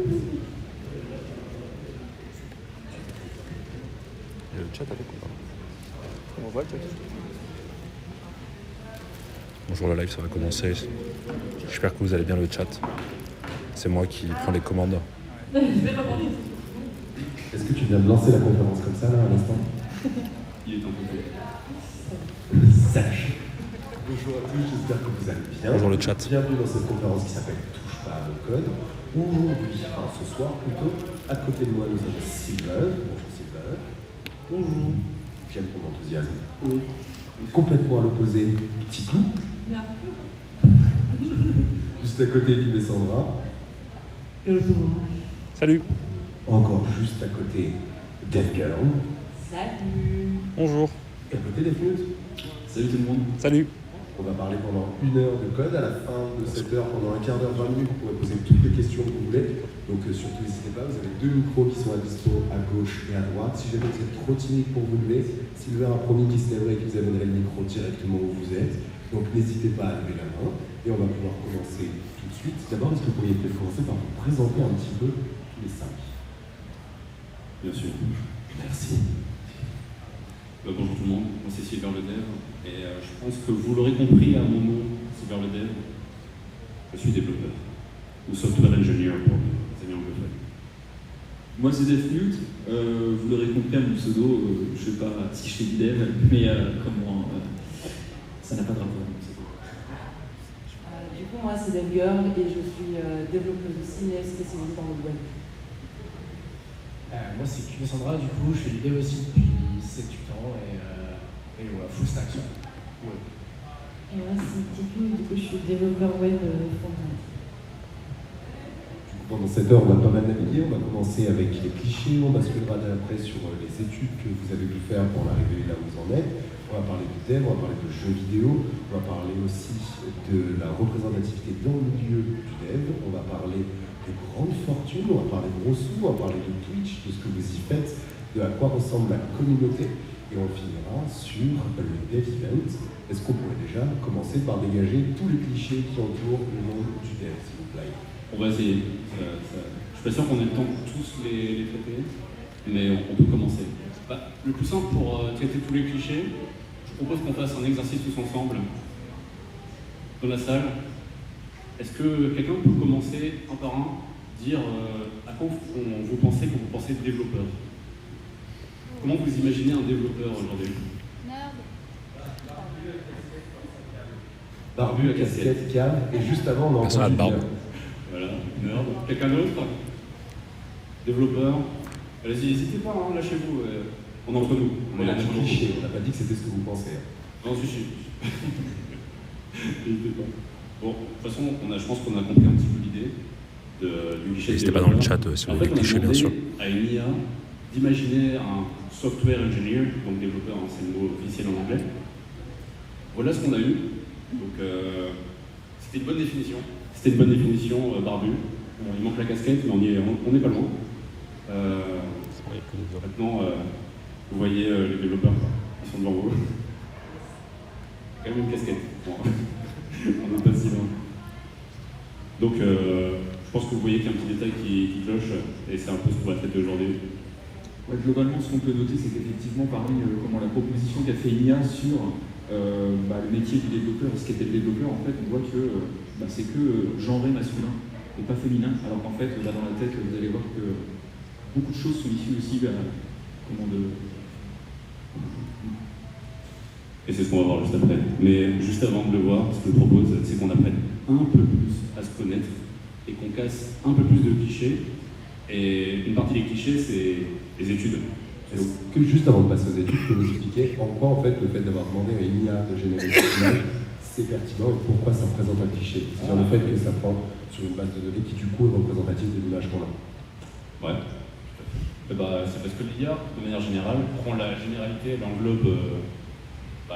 Et le chat avec ou pas? On voit le chat. Bonjour, le live, ça va commencer. J'espère que vous allez bien, le chat. C'est moi qui prends les commandes. Est-ce que tu viens de lancer la conférence comme ça, là, à l'instant? Il est en côté. Sache. Bonjour à tous, j'espère que vous allez bien. Bonjour le chat. Bienvenue dans cette conférence qui s'appelle Touche pas à mon code. Aujourd'hui, enfin ce soir plutôt, à côté de moi, nous avons Sylvain. Bonjour Sylvain. Bonjour. J'aime ton enthousiasme. Oui. Complètement à l'opposé, Petit Clou. Juste à côté, Lib et Sandra. Salut. Encore juste à côté, Dave Galland. Salut. Bonjour. Et à côté, Dave Mute. Salut tout le monde. Salut. On va parler pendant 1 heure de code. À la fin de cette heure, pendant un quart d'heure, 20 minutes, vous pourrez poser toutes les questions que vous voulez. Donc surtout, n'hésitez pas, vous avez 2 micros qui sont à dispo à gauche et à droite. Si jamais vous êtes trop timide pour vous lever, Sylvain a promis qu'il se lèverait et qu'il vous amènerait le micro directement où vous êtes. Donc n'hésitez pas à lever la main et on va pouvoir commencer tout de suite. D'abord, est-ce que vous pourriez peut-être commencer par vous présenter un petit peu tous les 5? Bien sûr. Merci. Bonjour tout le monde, moi c'est Sylvain Le Dev et je pense que vous l'aurez compris à mon nom, Sylvain Le Dev, je suis développeur, ou software engineer pour les amis anglophones. Moi c'est DevMute, vous l'aurez compris à mon pseudo, je sais pas si je fais du dev, mais comme moi, ça n'a pas de rapport avec mon pseudo. Du coup, moi c'est DevGirl et je suis développeuse aussi, mais spécialisée dans le web. Moi c'est QB Sandra, du coup je fais du dev aussi depuis 7-8 ans et voilà, full stack. Ouais. Et moi c'est Tipu, du coup je suis développeur web front-end. Pendant cette heure, on va pas mal naviguer. On va commencer avec les clichés. On basculera après sur les études que vous avez pu faire pour l'arrivée là où vous en êtes. On va parler du dev, on va parler de jeux vidéo. On va parler aussi de la représentativité dans le milieu du dev. On va parler de grandes fortunes. On va parler de gros sous. On va parler de Twitch, de ce que vous y faites, de à quoi ressemble la communauté. Et on finira sur le dev event. Est-ce qu'on pourrait déjà commencer par dégager tous les clichés qui entourent le monde du dev, s'il vous plaît? On va essayer, je suis pas sûr qu'on ait le temps de tous les traiter, mais on peut commencer. Le plus simple pour traiter tous les clichés, je propose qu'on fasse un exercice tous ensemble dans la salle. Est-ce que quelqu'un peut commencer un par un, dire à quoi vous pensez quand vous pensez développeur? Comment vous imaginez un développeur aujourd'hui? Barbu à casquette, calme, et juste avant, on a Personne n'a entendu de barbe. Voilà, nerd. Quelqu'un d'autre? Développeur? Allez-y, n'hésitez pas, hein, lâchez-vous. On est entre nous. On a dit cliché, on n'a pas dit que c'était ce que vous pensez. Non, si. N'hésitez pas. Bon, de toute façon, je pense qu'on a compris un petit peu l'idée du cliché. N'hésitez pas dans le chat si vous avez des clichés, bien sûr. À une IA d'imaginer un software engineer, donc développeur, hein, c'est le mot officiel en anglais. Voilà ce qu'on a eu. Donc, c'était une bonne définition. C'était une bonne définition, Barbu. Il manque la casquette, mais on est pas loin. Maintenant, vous voyez les développeurs, ils sont devant vous. Quand même une casquette. Bon. On n'est pas si loin. Donc, je pense que vous voyez qu'il y a un petit détail qui cloche, et c'est un peu ce qu'on va traiter aujourd'hui. Ouais, globalement, ce qu'on peut noter, c'est qu'effectivement, parmi la proposition qu'a fait IA sur le métier du développeur et ce qu'était le développeur, en fait, on voit que c'est que genré masculin et pas féminin, alors qu'en fait, dans la tech, vous allez voir que beaucoup de choses sont issues aussi Et c'est ce qu'on va voir juste après. Mais juste avant de le voir, ce que je propose, c'est qu'on apprenne un peu plus à se connaître et qu'on casse un peu plus de clichés. Et une partie des clichés, c'est les études. Est-ce que juste avant de passer aux études, je peux vous expliquer en quoi en fait le fait d'avoir demandé à une IA de générer des images, c'est pertinent et pourquoi ça représente un cliché? C'est-à-dire le fait que ça prend sur une base de données qui du coup est représentative de l'image qu'on a. Ouais. C'est parce que l'IA, de manière générale, prend la généralité, elle englobe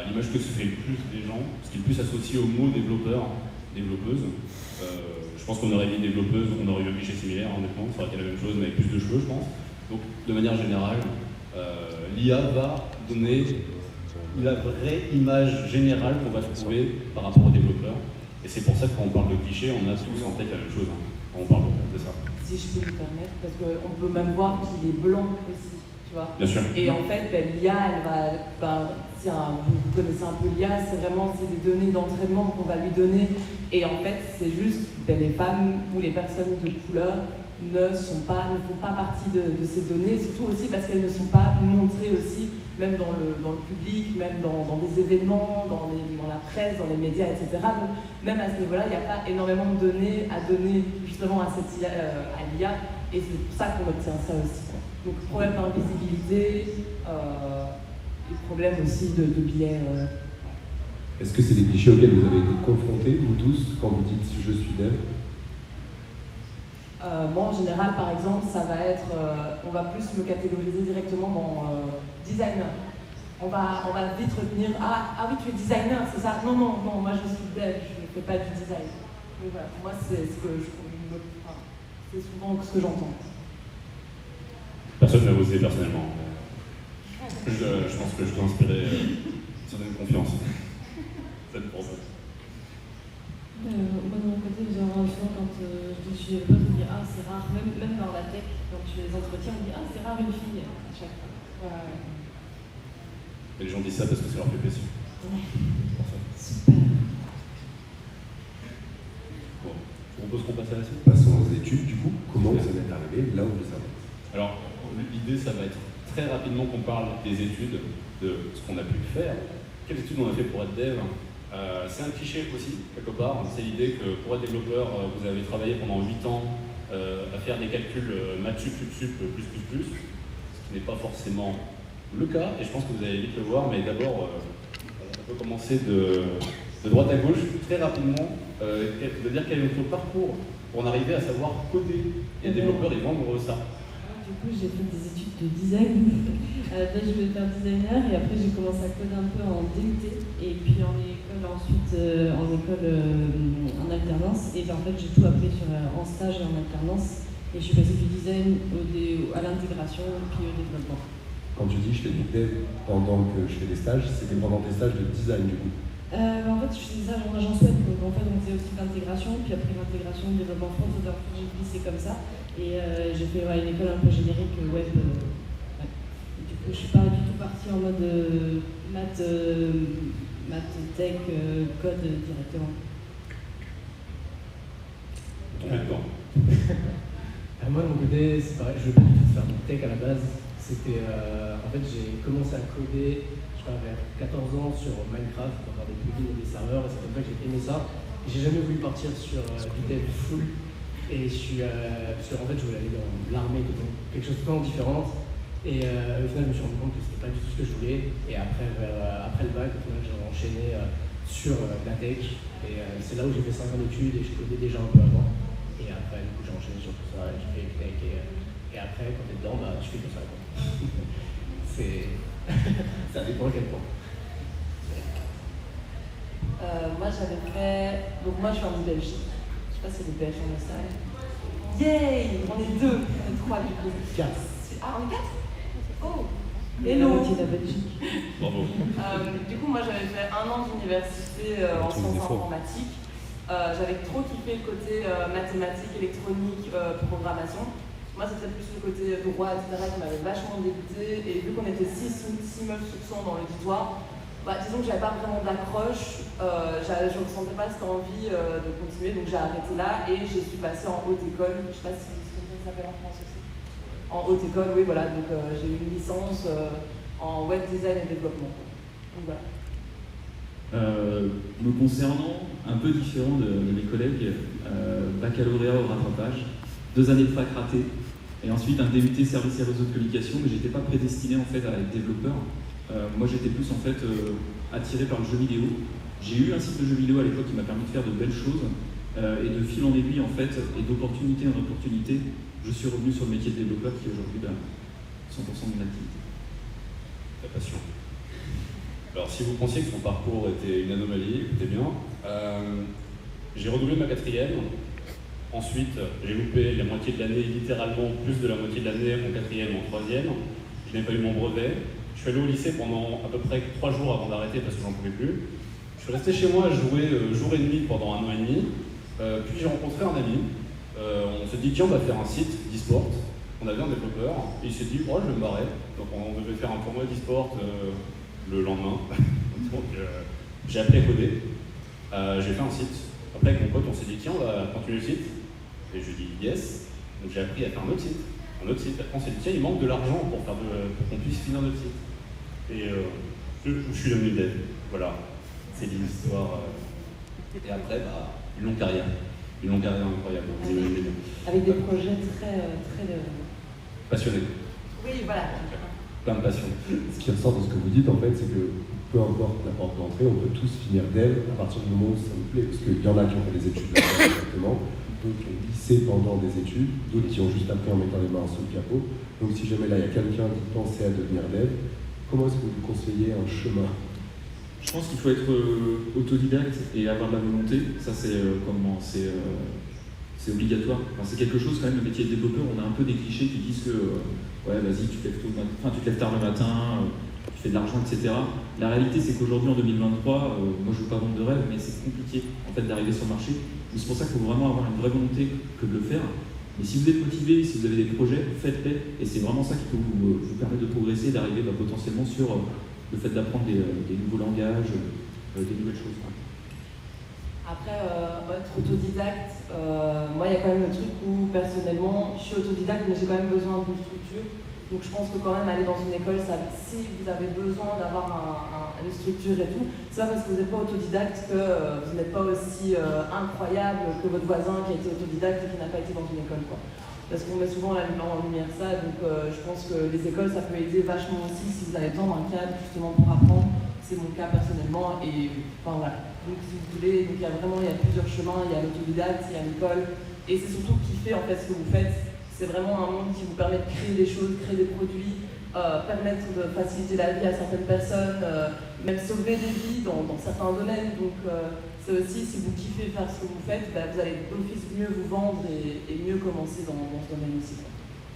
l'image que se fait le plus des gens, ce qui est le plus associé au mot développeur, développeuse. Je pense qu'on aurait dit développeuse, on aurait eu un cliché similaire, honnêtement, ça aurait été la même chose, mais avec plus de cheveux, je pense. Donc, de manière générale, l'IA va donner la vraie image générale qu'on va se trouver par rapport aux développeurs. Et c'est pour ça que quand on parle de cliché, on a tous en tête la même chose, hein, quand on parle de ça. si je peux me permettre, parce qu'on peut même voir qu'il est blanc aussi, tu vois. Bien sûr. Et en fait, l'IA, elle va, vous connaissez un peu l'IA, c'est des données d'entraînement qu'on va lui donner. Et en fait, c'est juste les femmes ou les personnes de couleur ne font pas partie de ces données, surtout aussi parce qu'elles ne sont pas montrées aussi, même dans le public, même dans des événements, dans la presse, dans les médias, etc. Donc, même à ce niveau-là, il n'y a pas énormément de données à donner justement à l'IA, et c'est pour ça qu'on obtient ça aussi. Donc problème d'invisibilité, et problème aussi de biais. Est-ce que c'est des clichés auxquels vous avez été confrontés, vous tous, quand vous dites « je suis dev » Moi, en général, par exemple, ça va être, on va plus me catégoriser directement dans designer. On va vite retenir, ah oui, tu es designer, c'est ça? Non, moi je suis dev, je ne fais pas du design. Mais voilà, moi, c'est ce que c'est souvent ce que j'entends. Personne n'a osé personnellement. Je pense que je peux inspirer une certaine confiance. C'est pour ça. Moi de mon côté, souvent quand je suis élève, je me dis c'est rare, même dans la tech, quand je fais les entretiens, on me dit c'est rare une fille à chaque fois. Et les gens disent ça parce que ça leur fait plaisir. Super. Bon, je propose qu'on passe à la suite. Passons aux études, du coup. Comment vous en êtes arrivé là où vous êtes? Alors, l'idée, ça va être très rapidement qu'on parle des études, de ce qu'on a pu faire. Quelles études on a fait pour être dev? C'est un cliché aussi, quelque part. C'est l'idée que pour être développeur, vous avez travaillé pendant 8 ans à faire des calculs maths sup, ce qui n'est pas forcément le cas, et je pense que vous allez vite le voir, mais d'abord, on peut commencer de droite à gauche, très rapidement, de dire quel est notre parcours pour en arriver à savoir coder et développeur et vendre ça. Du coup, j'ai fait des études de design. À la base, je voulais faire designer et après, j'ai commencé à coder un peu en DUT et puis en école ensuite, en alternance. Et ben, en fait, j'ai tout appris en stage et en alternance. Et je suis passée du design à l'intégration puis au développement. Quand tu dis je fais du dev pendant que je fais des stages, c'était pendant tes stages de design du coup? En fait, je faisais ça en agence web, donc en fait, on faisait aussi l'intégration, puis après l'intégration, le développement front, j'ai glissé comme ça. Et j'ai fait une école un peu générique web. Du coup, je suis pas du tout partie en mode maths, tech, code directement. Tombé dedans. Moi, de mon côté, c'est pareil, je veux pas du tout faire de tech à la base. C'était, en fait, j'ai commencé à coder, je crois, vers 14 ans sur Minecraft, pour avoir des plugins et des serveurs, et c'est comme ça que j'ai aimé ça. Et j'ai jamais voulu partir sur du dev full. Et parce que en fait, je voulais aller dans l'armée, quelque chose de totalement différent. Et au final, je me suis rendu compte que c'était pas du tout ce que je voulais. Et après le bac, au final, j'ai enchaîné sur la tech. Et c'est là où j'ai fait 5 ans d'études et je codais déjà un peu avant. Et après, du coup, j'ai enchaîné sur tout ça, j'ai fait tech. Et après, quand t'es dedans, tu fais tout ça. Ça dépend à quel point. Moi, j'avais fait. Donc, moi, je suis en Belgique. Je sais pas si c'est des Belges dans la salle. Yay! On est 2, on est 3 du coup. 4. Ah, on est 4? Oh! Et la moitié de la Belgique. Bravo. Du coup, moi, j'avais fait 1 an d'université en sciences informatiques. J'avais trop kiffé le côté mathématiques, électronique, programmation. Moi, c'était plus le côté droit, etc. qui m'avait vachement dégoûté. Et vu qu'on était 6 meufs sur 100 dans l'auditoire, disons que j'avais pas vraiment d'accroche, je ne ressentais pas cette envie de continuer, donc j'ai arrêté là et je suis passée en haute école. Je ne sais pas si ça s'appelle en France aussi. En haute école, oui, voilà, donc j'ai eu une licence en web design et développement. Donc voilà. Me concernant, un peu différent de mes collègues, baccalauréat au rattrapage, 2 années de fac ratées, et ensuite un DUT service et réseau de communication, mais j'étais pas prédestiné en fait à être développeur. Moi j'étais plus en fait attiré par le jeu vidéo. J'ai eu un site de jeux vidéo à l'époque qui m'a permis de faire de belles choses, et de fil en aiguille en fait, et d'opportunité en opportunité, je suis revenu sur le métier de développeur qui est aujourd'hui 100% de mon activité. La passion. Alors si vous pensiez que son parcours était une anomalie, écoutez bien, j'ai redoublé ma 4e. Ensuite, j'ai loupé la moitié de l'année, littéralement plus de la moitié de l'année, en 4e, en 3e. Je n'ai pas eu mon brevet. Je suis allé au lycée pendant à peu près 3 jours avant d'arrêter parce que j'en pouvais plus. Je suis resté chez moi à jouer jour et nuit pendant 1 an et demi. Puis j'ai rencontré un ami On s'est dit, tiens, on va faire un site d'e-sport. On avait un développeur, et il s'est dit, oh, je vais me barrer. Donc on devait faire un tournoi d'e-sport le lendemain. Donc j'ai appris à coder. J'ai fait un site. Après, avec mon pote, on s'est dit, tiens, on va continuer le site. Et je lui ai dit, yes. Donc j'ai appris à faire un autre site. Après, on s'est dit, tiens, il manque de l'argent pour qu'on puisse finir notre site. Et je suis devenu dev. Voilà. C'est l'histoire. Et après, une longue carrière. Une longue carrière incroyable. Vous imaginez bien. Avec des projets très Passionné. Oui, voilà. Plein de passion. Ce qui ressort de ce que vous dites, en fait, c'est que peu importe la porte d'entrée, on peut tous finir dev à partir du moment où ça nous plaît. Parce qu'il y en a qui ont fait des études là-bas directement, d'autres qui ont glissé pendant des études, d'autres qui ont juste appris en mettant les mains sous le capot. Donc si jamais là, il y a quelqu'un qui pensait à devenir dev, comment est-ce que vous lui conseillez un chemin? Je pense qu'il faut être autodidacte et avoir de la volonté. Ça, c'est obligatoire. Enfin, c'est quelque chose, quand même, le métier de développeur. On a un peu des clichés qui disent que ouais, vas-y, tu te lèves tard le matin, tu fais de l'argent, etc. La réalité, c'est qu'aujourd'hui, en 2023, moi, je veux pas vendre de rêve, mais c'est compliqué en fait d'arriver sur le marché. Donc, c'est pour ça qu'il faut vraiment avoir une vraie volonté que de le faire. Mais si vous êtes motivé, si vous avez des projets, faites-les. Et c'est vraiment ça qui peut vous permettre de progresser et d'arriver potentiellement sur le fait d'apprendre des nouveaux langages, des nouvelles choses. Après, être autodidacte, moi il y a quand même le truc où personnellement je suis autodidacte mais j'ai quand même besoin d'une structure. Donc je pense que quand même aller dans une école, si vous avez besoin d'avoir une structure et tout, c'est pas parce que vous n'êtes pas autodidacte que vous n'êtes pas aussi incroyable que votre voisin qui a été autodidacte et qui n'a pas été dans une école, quoi. Parce qu'on met souvent en lumière ça, donc je pense que les écoles ça peut aider vachement aussi si vous avez besoin d'un cadre justement pour apprendre. C'est mon cas personnellement et enfin voilà. Donc si vous voulez, il y a plusieurs chemins, il y a l'autodidacte, il y a l'école et c'est surtout kiffer en fait ce que vous faites. C'est vraiment un monde qui vous permet de créer des choses, créer des produits, permettre de faciliter la vie à certaines personnes, même sauver des vies dans certains domaines. Donc c'est aussi, si vous kiffez faire ce que vous faites, vous allez d'office mieux vous vendre et mieux commencer dans ce domaine aussi.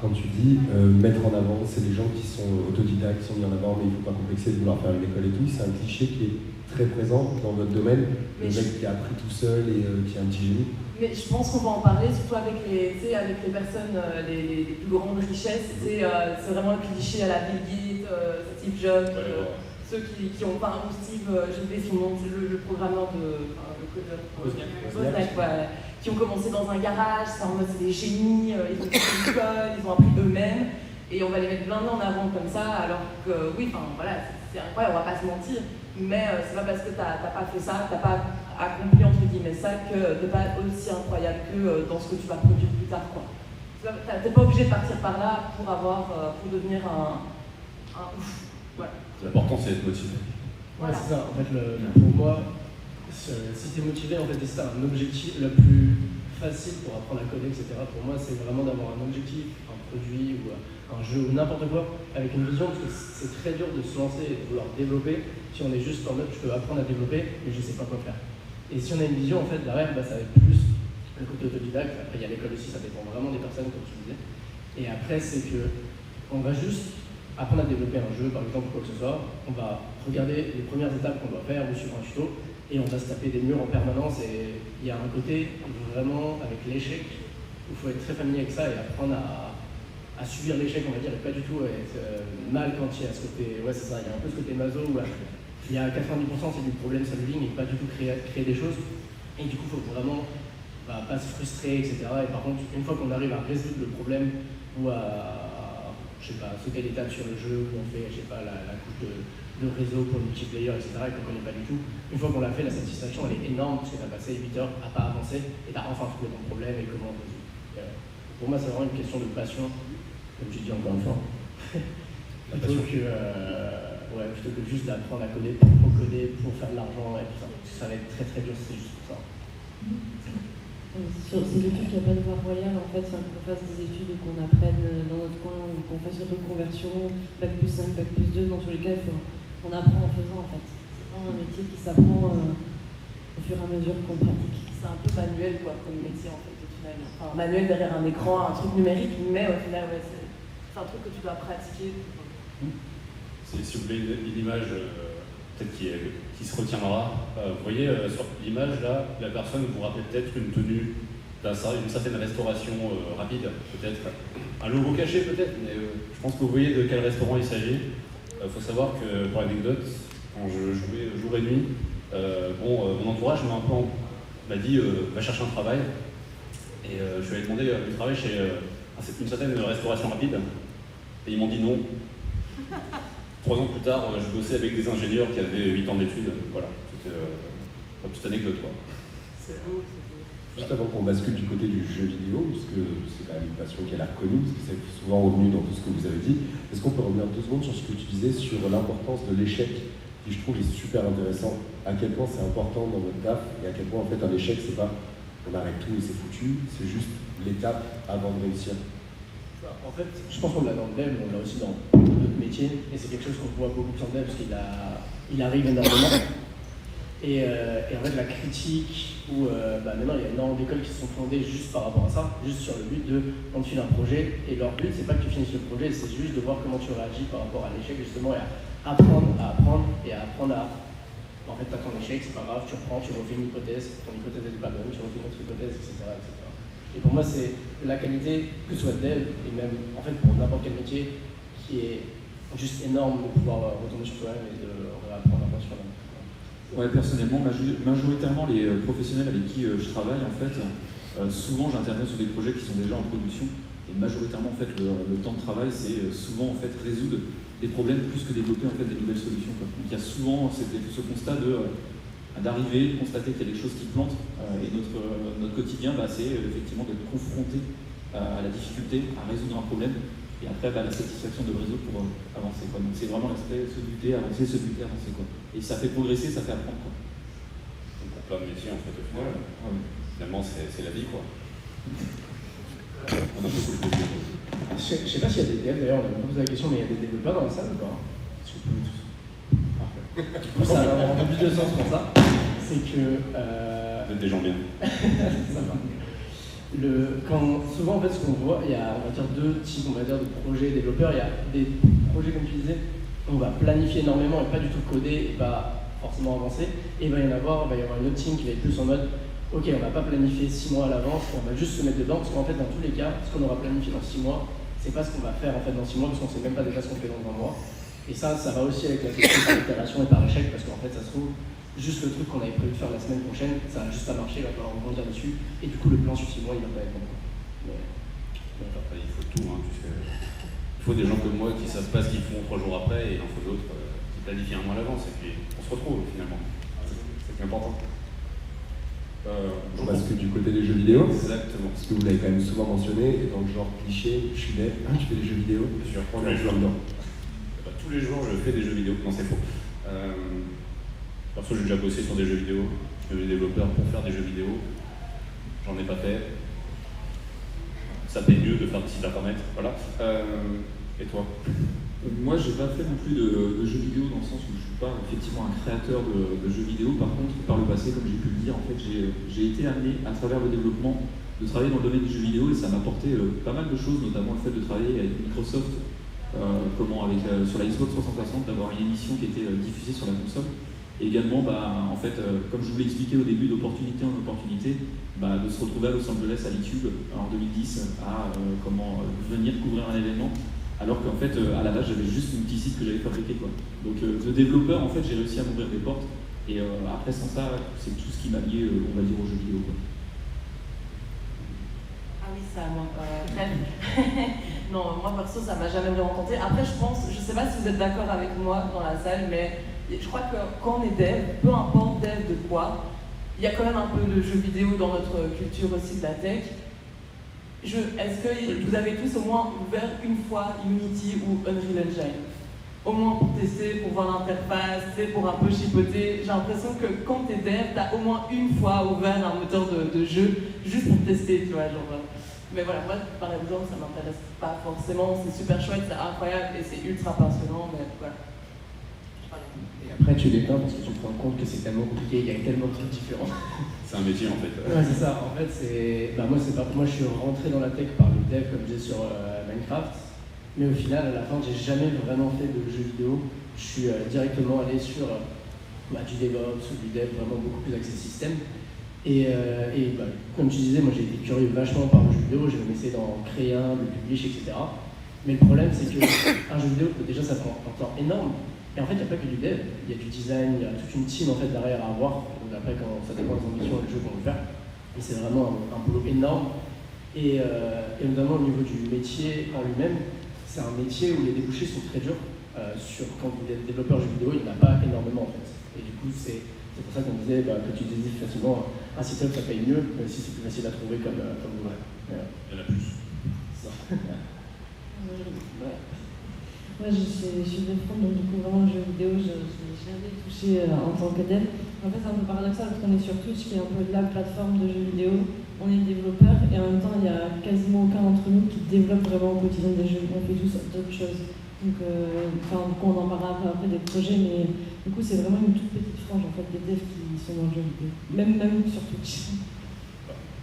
Quand tu dis mettre en avant, c'est les gens qui sont autodidactes, qui sont mis en avant, mais il ne faut pas complexer de vouloir faire une école et tout. C'est un cliché qui est très présent dans votre domaine, le mec qui a appris tout seul et qui a un petit génie. Mais je pense qu'on va en parler, surtout avec les personnes, les plus grandes richesses. C'est vraiment le cliché à la Bill Gates, Steve Jobs, ceux qui ont pas Steve, j'ai oublié son nom, c'est le programmeur le codeur. Wozniak, ouais, qui ont commencé dans un garage, c'est des génies, ils ont fait une école, ils ont appris eux-mêmes, et on va les mettre blindés en avant comme ça, alors que oui, voilà, c'est incroyable, on va pas se mentir. Mais c'est pas parce que t'as pas fait ça, t'as pas accompli entre guillemets ça que t'es pas aussi incroyable que dans ce que tu vas produire plus tard, quoi. T'es pas obligé de partir par là pour devenir un ouf. Voilà. L'important c'est d'être motivé. Ouais, c'est ça. En fait, pour moi, si t'es motivé, en fait, c'est un objectif le plus facile pour apprendre à coder, etc. Pour moi, c'est vraiment d'avoir un objectif, un produit ou un jeu ou n'importe quoi avec une vision, parce que c'est très dur de se lancer et de vouloir développer si on est juste en mode je peux apprendre à développer mais je sais pas quoi faire. Et si on a une vision, en fait, derrière, ça va être plus le côté autodidacte. Après, il y a l'école aussi, ça dépend vraiment des personnes, comme tu disais. Et après, c'est que on va juste apprendre à développer un jeu, par exemple, quoi que ce soit. On va regarder les premières étapes qu'on doit faire ou suivre un tuto et on va se taper des murs en permanence. Et il y a un côté vraiment avec l'échec où il faut être très familier avec ça et apprendre à subir l'échec, on va dire, et pas du tout être mal quand il y a ce côté, ouais c'est ça, il y a un peu ce côté maso où il y a 90% c'est du problème solving et pas du tout créer des choses. Et du coup, il faut vraiment pas se frustrer, etc. Et par contre, une fois qu'on arrive à résoudre le problème ou à, je sais pas, sauter l'étape sur le jeu, où on fait, je sais pas, la couche de réseau pour le multiplayer, etc. et qu'on ne connaît pas du tout, une fois qu'on l'a fait, la satisfaction elle est énorme parce que tu as passé 8 heures à pas avancer et tu as enfin trouvé ton problème et comment on résout. Pour moi, c'est vraiment une question de passion, comme tu dis encore une fois. plutôt que juste d'apprendre à coder pour faire de l'argent et tout ça. Ça va être très très dur, c'est juste pour ça. Sur ces études, il n'y a pas de voie royale en fait, qu'on fasse des études et qu'on apprenne dans notre coin, ou qu'on fasse une reconversion, bac plus 5, bac plus 2, dans tous les cas, on apprend en faisant en fait. C'est pas un métier qui s'apprend au fur et à mesure qu'on pratique. C'est un peu manuel quoi, comme métier en fait, au final. Enfin, manuel derrière un écran, un truc numérique, mais au final, ouais, c'est un truc que tu dois pratiquer. Si vous voulez une image peut-être qui se retiendra, vous voyez sur l'image là, la personne vous rappelle peut-être une tenue une certaine restauration rapide, peut-être. Un logo caché, peut-être, mais je pense que vous voyez de quel restaurant il s'agit. Il faut savoir que, pour l'anecdote, quand je jouais jour et nuit, mon entourage m'a dit va chercher un travail. Et je lui ai demandé du travail chez une certaine restauration rapide. Et ils m'ont dit non. 3 ans plus tard, je bossais avec des ingénieurs qui avaient 8 ans d'études. Voilà, c'était une petite anecdote, quoi. C'est beau, c'est beau. Juste avant qu'on bascule du côté du jeu vidéo, puisque c'est quand même une passion qui a l'air connue, parce que c'est souvent revenu dans tout ce que vous avez dit, est-ce qu'on peut revenir 2 secondes sur ce que tu disais sur l'importance de l'échec, qui je trouve est super intéressant, à quel point c'est important dans notre taf, et à quel point en fait un échec c'est pas on arrête tout et c'est foutu, c'est juste l'étape avant de réussir. En fait, je pense qu'on l'a dans le dev, on l'a aussi dans d'autres métiers, et c'est quelque chose qu'on voit beaucoup sur le dev, parce qu'il arrive énormément. Et en fait, la critique, où maintenant il y a énormément d'écoles qui se sont fondées juste par rapport à ça, juste sur le but on te file un projet, et leur but c'est pas que tu finisses le projet, c'est juste de voir comment tu réagis par rapport à l'échec justement, et à apprendre, et à apprendre à... En fait, tu as ton échec, c'est pas grave, tu reprends, tu refais une hypothèse, ton hypothèse n'est pas bonne, tu refais une autre hypothèse, etc. Et pour moi, c'est la qualité, que ce soit dev, et même en fait pour n'importe quel métier, qui est juste énorme de pouvoir retourner sur toi-même et de réapprendre un peu sur toi-même. Ouais, personnellement, majoritairement les professionnels avec qui je travaille, en fait, souvent j'interviens sur des projets qui sont déjà en production, et majoritairement en fait le temps de travail c'est souvent en fait résoudre des problèmes plus que développer en fait des nouvelles solutions, quoi. Donc il y a souvent ce constat d'arriver, de constater qu'il y a des choses qui plantent, et notre quotidien c'est effectivement d'être confronté à la difficulté, à résoudre un problème, et après la satisfaction de le résoudre pour avancer, quoi. Donc c'est vraiment l'aspect se buter, avancer, quoi. Et ça fait progresser, ça fait apprendre, quoi. Donc pour plein de métiers en fait au final, finalement c'est la vie, quoi. On a beaucoup de plaisir. Je sais pas s'il y a des devs, d'ailleurs on a pas posé la question, mais il y a des développeurs dans la salle ou pas? Du coup ça a un peu plus de sens pour ça. C'est que... Vous êtes des gens bien. Ça va. Souvent en fait ce qu'on voit, il y a on va dire 2 types de projets développeurs. Il y a des projets comme tu disais, on va planifier énormément et pas du tout coder et pas forcément avancer. Et il va y avoir une autre team qui va être plus en mode ok, on va pas planifier 6 mois à l'avance, on va juste se mettre dedans, parce qu'en fait dans tous les cas, ce qu'on aura planifié dans 6 mois, c'est pas ce qu'on va faire en fait dans 6 mois, parce qu'on sait même pas déjà ce qu'on fait dans 1 mois. Et ça va aussi avec la question par itération et par échec, parce qu'en fait ça se trouve, juste le truc qu'on avait prévu de faire la semaine prochaine, ça va juste pas marcher, il va falloir rebondir dessus, et du coup le plan sur 6 mois il va pas être bon. Après, il faut tout, tu sais. Il faut des gens comme moi qui savent pas ce qu'ils font 3 jours après, et il en faut d'autres qui planifient 1 mois à l'avance, et puis on se retrouve finalement. C'est important. Parce que du côté des jeux vidéo, exactement. Parce que vous l'avez quand même souvent mentionné, et dans le genre cliché, je suis dev, tu fais des jeux vidéo, Bien sûr, on est dedans. Tous les jours je fais des jeux vidéo, non c'est faux. Perso j'ai déjà bossé sur des jeux vidéo, je suis développeur pour faire des jeux vidéo, j'en ai pas fait. Ça paye mieux de faire des sites internet, voilà. Et toi? Moi, j'ai pas fait non plus de jeux vidéo dans le sens où je suis pas effectivement un créateur de jeux vidéo. Par contre, par le passé, comme j'ai pu le dire, en fait, j'ai été amené à travers le développement de travailler dans le domaine du jeu vidéo et ça m'a apporté pas mal de choses, notamment le fait de travailler avec Microsoft, sur la Xbox 360, d'avoir une émission qui était diffusée sur la console. Et également, en fait, comme je vous l'ai expliqué au début, d'opportunité en opportunité, de se retrouver à Los Angeles à l'ITube en 2010 à venir couvrir un événement. Alors qu'en fait, à la base, j'avais juste un petit site que j'avais fabriqué, quoi. Donc, de développeur, en fait, j'ai réussi à m'ouvrir des portes. Et après, sans ça, c'est tout ce qui m'a lié, on va dire, aux jeux vidéo, quoi. Ah oui, ça moi. Non, moi perso, ça m'a jamais vraiment tenté. Après, je sais pas si vous êtes d'accord avec moi dans la salle, mais je crois que quand on est dev, peu importe dev de quoi, il y a quand même un peu de jeux vidéo dans notre culture aussi de la tech. Est-ce que vous avez tous au moins ouvert une fois Unity ou Unreal Engine? Au moins pour tester, pour voir l'interface, pour un peu chipoter. J'ai l'impression que quand t'es dev, t'as au moins une fois ouvert un moteur de jeu juste pour tester, tu vois, genre. Mais voilà, moi par exemple, ça m'intéresse pas forcément, c'est super chouette, c'est incroyable et c'est ultra passionnant, mais voilà. Et après tu l'éteins parce que tu te rends compte que c'est tellement compliqué, il y a tellement de trucs différents. C'est un métier en fait. Ouais, c'est ça. En fait, moi je suis rentré dans la tech par le dev comme je disais sur Minecraft, mais au final, à la fin, j'ai jamais vraiment fait de jeux vidéo. Je suis directement allé sur du DevOps ou du dev vraiment beaucoup plus axé système. Bah, comme tu disais, moi j'ai été curieux vachement par le jeu vidéo, j'ai même essayé d'en créer un, de le publier, etc. Mais le problème c'est qu'un jeu vidéo, déjà ça prend un temps énorme. Et en fait, il n'y a pas que du dev, il y a du design, il y a toute une team en fait, derrière à avoir. Donc après, quand ça dépend des ambitions et des jeux qu'on veut faire. Et c'est vraiment un boulot énorme. Et notamment au niveau du métier en lui-même, c'est un métier où les débouchés sont très durs. Quand vous êtes développeur jeux vidéo, il n'y en a pas énormément en fait. Et du coup, c'est pour ça qu'on disait que tu disais facilement un site web ça paye mieux, même si c'est plus facile à trouver comme boulot. Il y en a plus. Ça. Moi, je suis de front, donc du coup, vraiment, le jeu vidéo, je n'ai jamais touché en tant que dev. En fait, c'est un peu paradoxal parce qu'on est sur Twitch, qui est un peu la plateforme de jeux vidéo. On est développeur et en même temps, il n'y a quasiment aucun d'entre nous qui développe vraiment au quotidien des jeux. On fait tous d'autres choses. Donc, du coup, on en parlera après des projets, mais du coup, c'est vraiment une toute petite frange en fait, des devs qui sont dans le jeu vidéo. Même sur Twitch.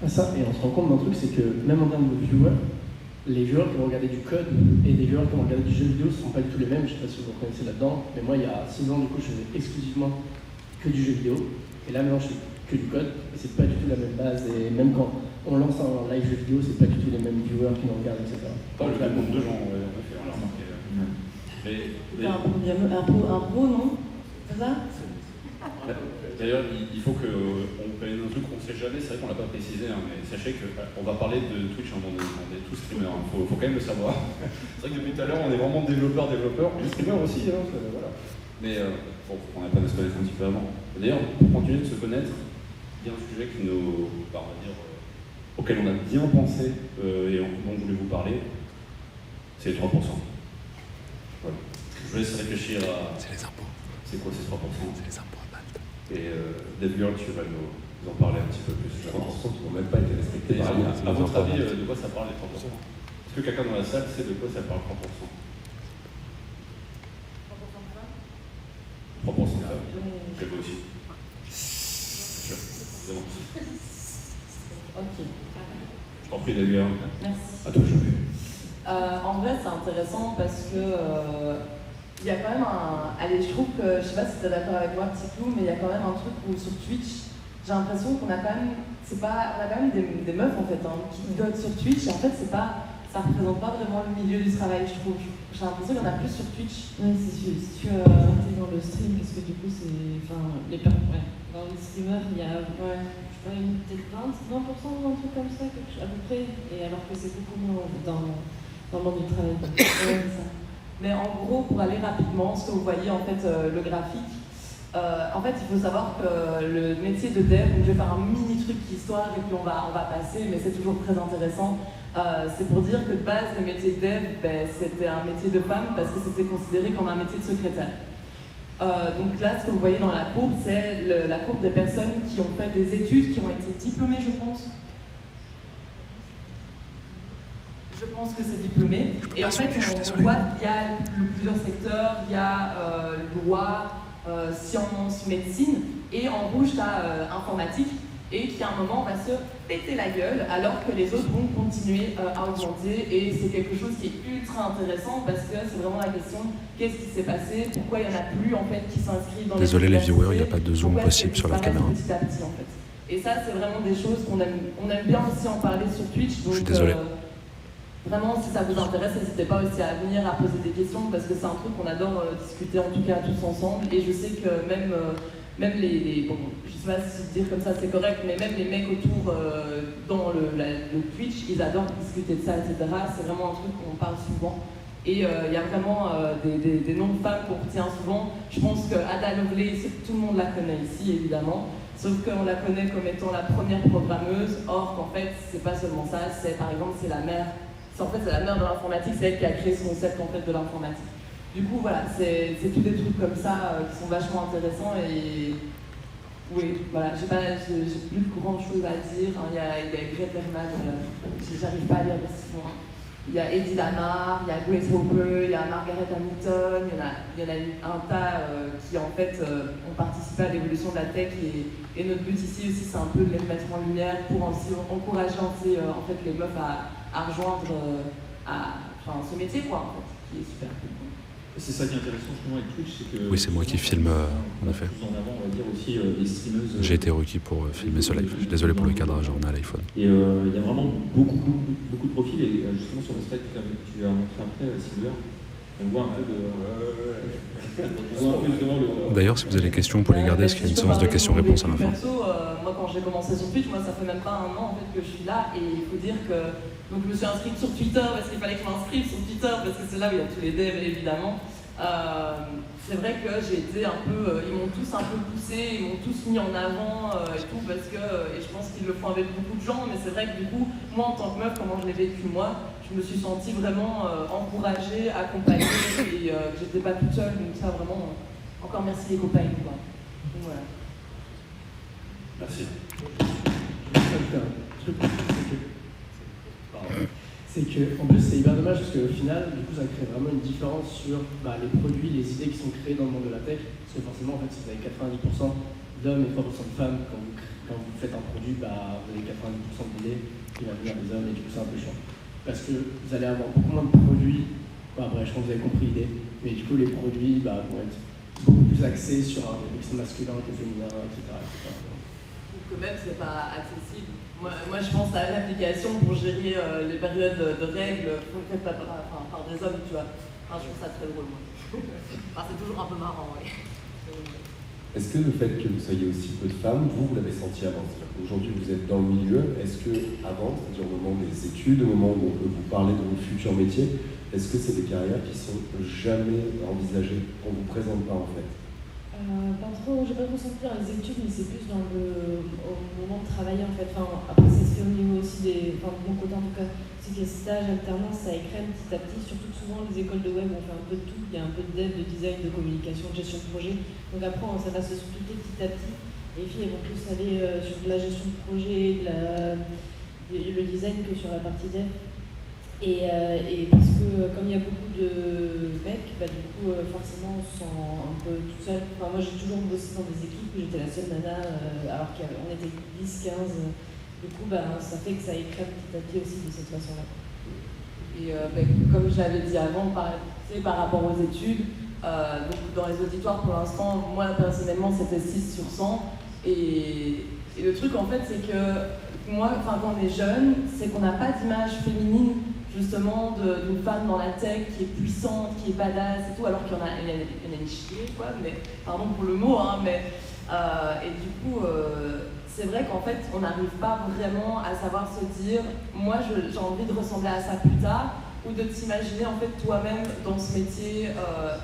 Ça, et on se rend compte d'un truc, c'est que même en termes de viewers, les joueurs qui vont regarder du code et des joueurs qui vont regarder du jeu vidéo ne sont pas du tout les mêmes. Je ne sais pas si vous vous reconnaissez là-dedans, mais moi il y a 6 ans du coup je faisais exclusivement que du jeu vidéo et là maintenant je fais que du code et c'est pas du tout la même base et même quand on lance un live jeu vidéo c'est pas du tout les mêmes viewers qui nous regardent, etc. Pas le même nombre de gens, ouais, en effet, on l'a remarqué. Un pro, non? C'est ça? D'ailleurs, il faut qu'on paye un truc qu'on ne sait jamais, c'est vrai qu'on ne l'a pas précisé, hein, mais sachez qu'on va parler de Twitch un moment donné, on est tous streamers, il faut quand même le savoir. C'est vrai que depuis tout à l'heure, on est vraiment développeurs, les streamers aussi, hein, voilà. Mais bon, on apprenne à se connaître un petit peu avant. D'ailleurs, pour continuer de se connaître, il y a un sujet qui nous, on va dire, auquel on a bien pensé et dont je voulais vous parler, c'est les 3%. Voilà. Je vous laisse réfléchir à... C'est les impôts. C'est quoi ces 3%? C'est les impôts à Malte. Et DevGirl, tu vas nous en parler un petit peu plus. 3% qui n'ont même pas été respectés par À votre avis, de quoi ça parle les 3%? Est-ce que quelqu'un dans la salle sait de quoi ça parle 3%? 3% de femmes. Je l'ai aussi. Ok. Je t'en prie, DevGirl. Merci. À toi, je vais. En vrai, c'est intéressant parce que il y a quand même allez, je trouve que, je sais pas si tu es d'accord avec moi, petit clou, mais il y a quand même un truc où sur Twitch, j'ai l'impression qu'on a quand même, on a quand même des meufs en fait, qui codent sur Twitch, et en fait, ça représente pas vraiment le milieu du travail, je trouve. J'ai l'impression qu'il y en a plus sur Twitch. Oui, c'est sûr. Si tu es dans le stream, parce que du coup, c'est. Enfin, dans les streamers, il y a. Ouais. Je sais pas, peut-être 20%, un truc comme ça, à peu près. Et alors que c'est beaucoup moins dans le monde du travail. Ouais, c'est ça. Mais en gros, pour aller rapidement, ce que vous voyez en fait, le graphique, en fait, il faut savoir que le métier de dev, donc je vais faire un mini truc histoire et puis on va passer, mais c'est toujours très intéressant. C'est pour dire que de base, le métier de dev, c'était un métier de femme parce que c'était considéré comme un métier de secrétaire. Donc là, ce que vous voyez dans la courbe, c'est la courbe des personnes qui ont fait des études, qui ont été diplômées, je pense. Je pense que c'est diplômé. Et en fait, on voit qu'il y a plusieurs secteurs, il y a loi, sciences, médecine, et en rouge, tu as informatique, et qui à un moment va se péter la gueule, alors que les autres vont continuer à augmenter, et c'est quelque chose qui est ultra intéressant, parce que c'est vraiment la question, qu'est-ce qui s'est passé, pourquoi il n'y en a plus en fait qui s'inscrivent dans Désolé les universités, viewers, il n'y a pas de zoom possible sur la caméra. Petit à petit, en fait. Et ça, c'est vraiment des choses qu'on aime bien aussi en parler sur Twitch. Donc, je suis désolé. Vraiment, si ça vous intéresse, n'hésitez pas aussi à venir, à poser des questions, parce que c'est un truc qu'on adore discuter, en tout cas tous ensemble. Et je sais que même les bon, je sais pas si dire comme ça c'est correct, mais même les mecs autour dans le Twitch, ils adorent discuter de ça, etc. C'est vraiment un truc qu'on parle souvent. Et il y a vraiment des noms de femmes qu'on retient souvent. Je pense que Ada Lovelace, tout le monde la connaît ici, évidemment. Sauf qu'on la connaît comme étant la première programmeuse. Or, qu'en fait, c'est pas seulement ça. C'est par exemple, c'est la mère. En fait, c'est la mère de l'informatique. C'est elle qui a créé ce concept en fait de l'informatique. Du coup, voilà, c'est tous des trucs comme ça qui sont vachement intéressants. Et oui, voilà, j'ai plus grand chose à dire. Il y a Greta Thunberg, j'arrive pas à lire le site. Il y a Eddie Lamar, il y a Grace Hopper, il y a Margaret Hamilton, il y en a un tas qui en fait ont participé à l'évolution de la tech et notre but ici aussi c'est un peu de les mettre en lumière pour aussi encourager en fait, les meufs à rejoindre ce métier quoi en fait, qui est super cool. C'est ça qui est intéressant justement avec Twitch, c'est que... Oui, c'est moi qui filme, en effet. Plus en avant, on va dire aussi les streameuses... J'ai été requis pour filmer ce live. Je suis désolé pour le cadrage, on a l'iPhone. Et il y a vraiment beaucoup de profils, et justement sur le slide que tu as montré après, Silver, on voit un peu de... on voit un peu justement le... D'ailleurs, si vous avez des questions, vous pouvez les garder, parce qu'il y a une séance de questions-réponses à la fin. Perso, moi quand j'ai commencé sur Twitch, moi ça fait même pas un an en fait que je suis là, et il faut dire que donc, je me suis inscrite sur Twitter parce qu'il fallait que je m'inscrive sur Twitter parce que c'est là où il y a tous les devs évidemment. C'est vrai que j'ai été un peu, ils m'ont tous un peu poussé, ils m'ont tous mis en avant et tout parce que, et je pense qu'ils le font avec beaucoup de gens, mais c'est vrai que du coup, moi en tant que meuf, comment je l'ai vécu moi, je me suis sentie vraiment encouragée, accompagnée et que j'étais pas toute seule, donc ça vraiment, encore merci les copains quoi. Donc, voilà. Merci. C'est que, en plus, c'est hyper dommage parce qu'au final, du coup, ça crée vraiment une différence sur les produits, les idées qui sont créées dans le monde de la tech. Parce que forcément, en fait, si vous avez 90% d'hommes et 3% de femmes, quand vous faites un produit, vous avez 90% d'idées qui va venir des hommes et du coup, c'est un peu chiant. Parce que vous allez avoir beaucoup moins de produits. Après, je pense que vous avez compris l'idée. Mais du coup, les produits vont être beaucoup plus axés sur un mix masculin que féminin, etc. Ou que même, c'est pas accessible. Moi, je pense à l'application pour gérer les périodes de règles faites par des hommes, tu vois. Enfin, je trouve ça très drôle, moi. C'est toujours un peu marrant, oui. Est-ce que le fait que vous soyez aussi peu de femmes, vous l'avez senti avant? Aujourd'hui, vous êtes dans le milieu. Est-ce que avant, c'est-à-dire au moment des études, au moment où on peut vous parler de vos futurs métiers, est-ce que c'est des carrières qui sont jamais envisagées, qu'on ne vous présente pas en fait? Pas trop, j'ai pas trop senti dans les études, mais c'est plus au moment de travailler en fait. Après, ça se fait au niveau aussi de mon côté en tout cas, c'est que les stages, alternance, ça écrème petit à petit. Surtout que souvent, les écoles de web, on fait un peu de tout. Il y a un peu de dev, de design, de communication, de gestion de projet. Donc après, ça va se splitter petit à petit. Les filles, elles vont plus aller sur de la gestion de projet, le design que sur la partie dev. Et parce que comme il y a beaucoup de mecs, du coup forcément on se sent un peu tout seul. Moi j'ai toujours bossé dans des équipes où j'étais la seule nana alors qu'on était 10, 15. Du coup ça fait que ça écrème petit à petit aussi de cette façon-là. Et comme je l'avais dit avant, par rapport aux études, donc dans les auditoires pour l'instant, moi personnellement c'était 6 sur 100. Et le truc en fait c'est que moi, quand on est jeune, c'est qu'on n'a pas d'image féminine justement d'une femme dans la tech qui est puissante, qui est badass et tout, alors qu'il y en a une chier, quoi, mais pardon pour le mot, hein, mais et du coup, c'est vrai qu'en fait, on n'arrive pas vraiment à savoir se dire, moi j'ai envie de ressembler à ça plus tard, ou de t'imaginer en fait toi-même dans ce métier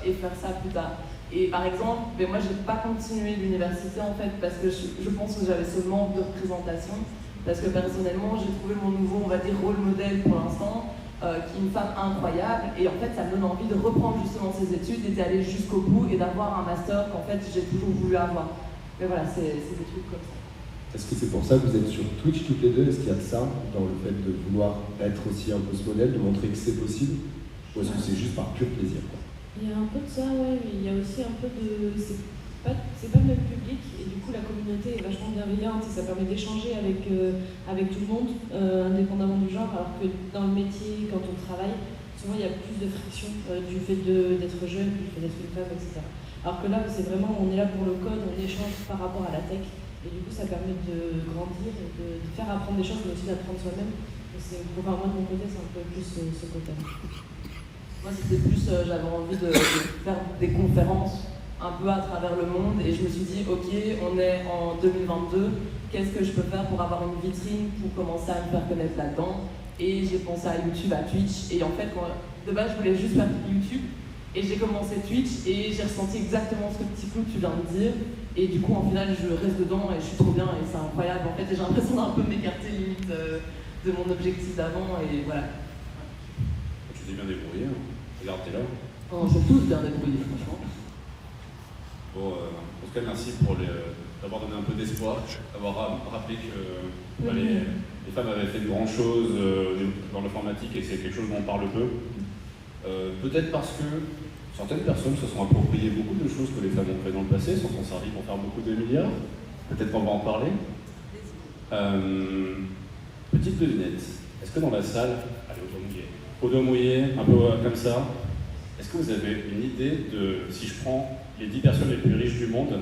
et faire ça plus tard. Et par exemple, moi j'ai pas continué l'université en fait, parce que je pense que j'avais ce manque de représentation. Parce que personnellement, j'ai trouvé mon nouveau, on va dire, rôle modèle pour l'instant, qui est une femme incroyable. Et en fait, ça me donne envie de reprendre justement ces études et d'aller jusqu'au bout et d'avoir un master qu'en fait, j'ai toujours voulu avoir. Mais voilà, c'est des trucs comme ça. Est-ce que c'est pour ça que vous êtes sur Twitch toutes les deux? Est-ce qu'il y a de ça dans le fait de vouloir être aussi un peu ce modèle, de montrer que c'est possible? Ou est-ce que c'est juste par pur plaisir, quoi? Il y a un peu de ça, ouais, mais il y a aussi un peu de... C'est pas le même public et du coup la communauté est vachement bienveillante et ça permet d'échanger avec tout le monde, indépendamment du genre, alors que dans le métier, quand on travaille, souvent il y a plus de friction du fait d'être jeune, du fait d'être une femme, etc. Alors que là, c'est vraiment, on est là pour le code, on échange par rapport à la tech et du coup ça permet de grandir et de faire apprendre des choses mais aussi d'apprendre soi-même. Moi de mon côté, c'est un peu plus ce côté. Moi c'était plus, j'avais envie de faire des conférences un peu à travers le monde et je me suis dit ok, on est en 2022, qu'est-ce que je peux faire pour avoir une vitrine pour commencer à me faire connaître là-dedans, et j'ai pensé à YouTube, à Twitch, et en fait de base je voulais juste faire YouTube et j'ai commencé Twitch et j'ai ressenti exactement ce petit coup que tu viens de dire et du coup en final je reste dedans et je suis trop bien et c'est incroyable en fait et j'ai l'impression d'un peu m'écarter limite de mon objectif d'avant et voilà. Tu t'es bien débrouillé, hein. Regarde, t'es là. On s'est tous bien débrouillés franchement. Bon, en tout cas, merci pour d'avoir donné un peu d'espoir, d'avoir rappelé que les femmes avaient fait de grandes choses dans l'informatique et que c'est quelque chose dont on parle peu. Peut-être parce que certaines personnes se sont appropriées beaucoup de choses que les femmes ont fait dans le passé, s'en sont servies pour faire beaucoup de milliards. Peut-être qu'on va en parler. Petite devinette. Est-ce que dans la salle, allez, au dos mouillé, un peu comme ça, Est-ce que vous avez une idée de, si je prends les 10 personnes les plus riches du monde,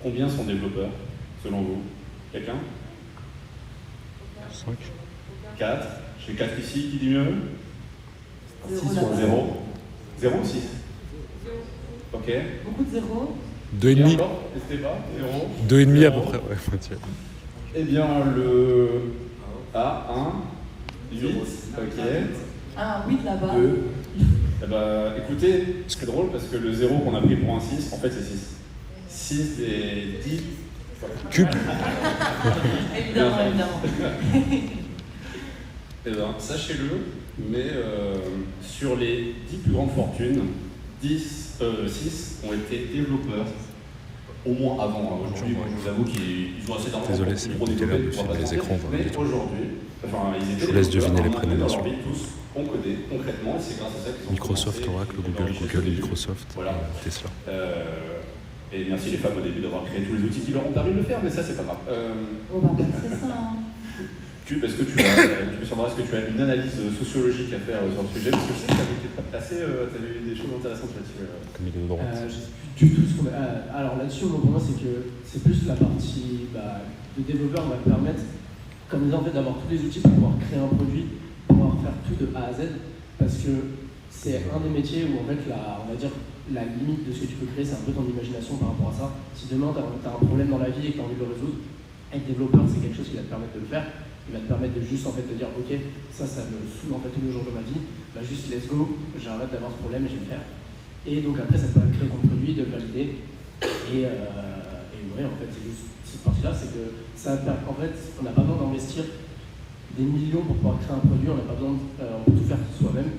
combien sont développeurs, selon vous? Quelqu'un? 5. 4. J'ai 4 ici, qui dit mieux? 6 ou 0. 0 ou 6? Ok. Beaucoup de zéros. 2,5. N'hésitez pas, 0. 2,5 à peu près, ouais, moitié. Eh bien, le A, 1, 8, ok. Ah, 8 là-bas. 2. Eh ben, écoutez, c'est drôle parce que le 0 qu'on a pris pour un 6, en fait c'est 6. 6 et 10. Cube. Évidemment. Eh bien, sachez-le, mais sur les 10 plus grandes fortunes, 6 ont été développeurs, au moins avant. Aujourd'hui, moi, je vous avoue qu'ils ont assez d'argent. Désolé, c'est pour compliqué là développer, dessus, on va pas les se écrans, mentir. on voit Mais du tout. aujourd'hui, ils étaient Je vous laisse développeurs, deviner les à un prénoms, moment bien donné sûr. dans leur vie, tous ont codé concrètement, et c'est grâce à ça qu'ils ont Microsoft, commencé, Oracle, ils ont Google, enrichi ce début. Microsoft, Voilà. Tesla. Et merci les femmes au début d'avoir créé tous les outils qui leur ont permis de le faire, mais ça c'est pas grave. On va passer ça. Cube, est-ce que tu peux savoir, est-ce que tu as une analyse sociologique à faire sur le sujet? Parce que je sais que tu avais eu des choses intéressantes là-dessus. Comme il est de droite. Je sais plus du tout ce qu'on a. Alors là-dessus, pour moi, c'est que c'est plus la partie de développeur va permettre, comme disant, en fait, d'avoir tous les outils pour pouvoir créer un produit, pouvoir faire tout de A à Z, parce que c'est un des métiers où en fait, on va dire, la limite de ce que tu peux créer, c'est un peu ton imagination par rapport à ça. Si demain, tu as un problème dans la vie et que tu as envie de le résoudre, être développeur, c'est quelque chose qui va te permettre de le faire. Il va te permettre de juste en fait te dire, ok, ça me saoule en fait tous les jours de ma vie, bah juste let's go, j'arrête d'avoir ce problème et je vais le faire. Et donc après, ça peut créer ton produit, de le valider. Et ouais, en fait, c'est juste cette partie-là, c'est que ça, en fait, on n'a pas besoin d'investir des millions pour pouvoir créer un produit, on n'a pas besoin, on peut tout faire soi-même.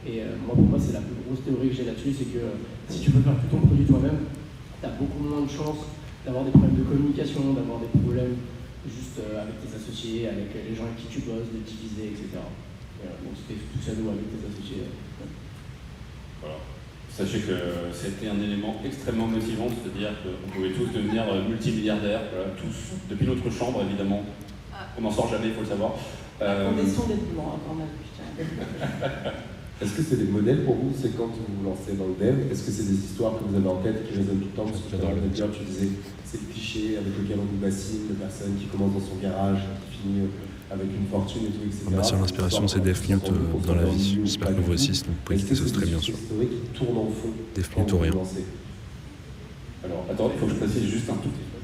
Et moi, pour moi, c'est la plus grosse théorie que j'ai là-dessus, c'est que si tu veux faire tout ton produit toi-même, tu as beaucoup moins de chances d'avoir des problèmes de communication, d'avoir des problèmes juste avec tes associés, avec les gens avec qui tu bosses, de diviser, etc. Donc c'était tout seul ou avec tes associés. Voilà. Sachez que c'était un élément extrêmement motivant de se dire qu'on pouvait tous devenir multimilliardaires, voilà, tous, depuis notre chambre évidemment. On n'en sort jamais, il faut le savoir. Condition d'être blanc quand même, je tiens. Est-ce que c'est des modèles pour vous? C'est quand vous vous lancez dans le dev? Est-ce que c'est des histoires que vous avez en tête qui résonnent tout le temps? Parce que J'adore le dire, tu disais, c'est le cliché avec lequel on nous bassine, de personne qui commence dans son garage, qui finit avec une fortune et tout, etc. Ma seule inspiration, c'est Deathmute dans la vie. J'espère que vous aussi, sinon vous pouvez quitter ce stream, bien sûr. C'est vrai qui tourne en fond. Deathmute ou rien. Alors, attendez, il faut que je précise juste un tout petit peu.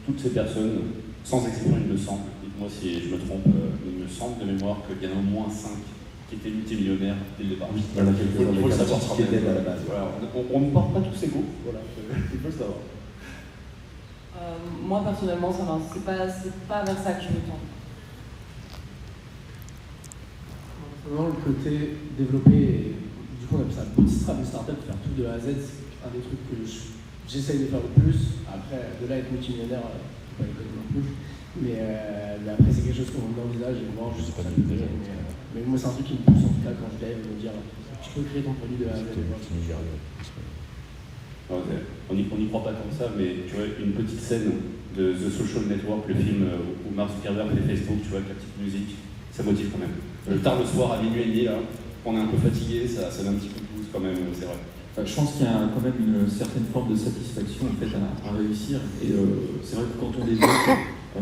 Toutes ces personnes, sans exception, il me semble, dites-moi si je me trompe, il me semble de mémoire qu'il y en a au moins 5 qui étaient multimillionnaires dès le départ. Oui, voilà, il faut le savoir quand même. à la base. Voilà, on ne porte pas tous égaux, voilà, il faut le savoir. Moi personnellement, ça va. C'est pas vers ça que je veux tendre. Vraiment, le côté développé, du coup on appelle ça bootstrap, une startup, faire tout de A à Z, c'est un des trucs que j'essaye de faire le plus. Après, de là être multimillionnaire, pas les connaître non plus. Mais après, c'est quelque chose qu'on envisage et voir, je sais pas ça déjà. Mais moi, c'est un truc qui me pousse en tout cas quand je lève, me dire tu peux créer ton produit de A à Z. On n'y croit pas comme ça, mais tu vois, une petite scène de The Social Network, le film où Mark Zuckerberg fait Facebook, tu vois, avec la petite musique, ça motive quand même. Tard le soir, à minuit et demi, là, on est un peu fatigué, ça donne un petit coup de pouce quand même, c'est vrai. Je pense qu'il y a quand même une certaine forme de satisfaction en fait, à réussir. Et c'est vrai que quand on développe,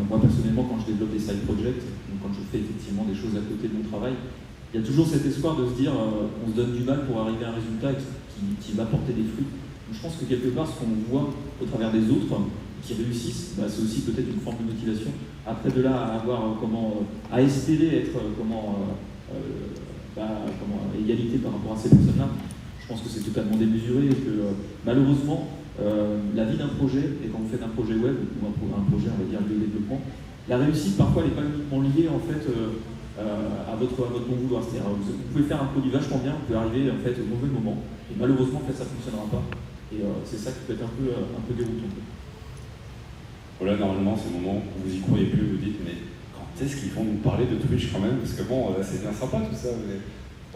moi personnellement, quand je développe des side projects, donc quand je fais effectivement des choses à côté de mon travail, il y a toujours cet espoir de se dire on se donne du mal pour arriver à un résultat qui va porter des fruits. Donc, je pense que quelque part, ce qu'on voit au travers des autres qui réussissent, c'est aussi peut-être une forme de motivation. Après de là à avoir à espérer être à égalité par rapport à ces personnes-là, je pense que c'est totalement démesuré et que malheureusement, la vie d'un projet, et quand vous faites un projet web ou un projet, on va dire, de développement, la réussite parfois n'est pas uniquement liée en fait à votre bon vouloir. C'est-à-dire, vous pouvez faire un produit vachement bien, vous pouvez arriver en fait au mauvais moment, et malheureusement en fait ça ne fonctionnera pas. Et c'est ça qui peut être un peu déroutant. Voilà, normalement c'est le moment où vous y croyez plus, vous dites mais quand est-ce qu'ils vont nous parler de Twitch quand même? Parce que bon, c'est bien sympa tout ça. Mais...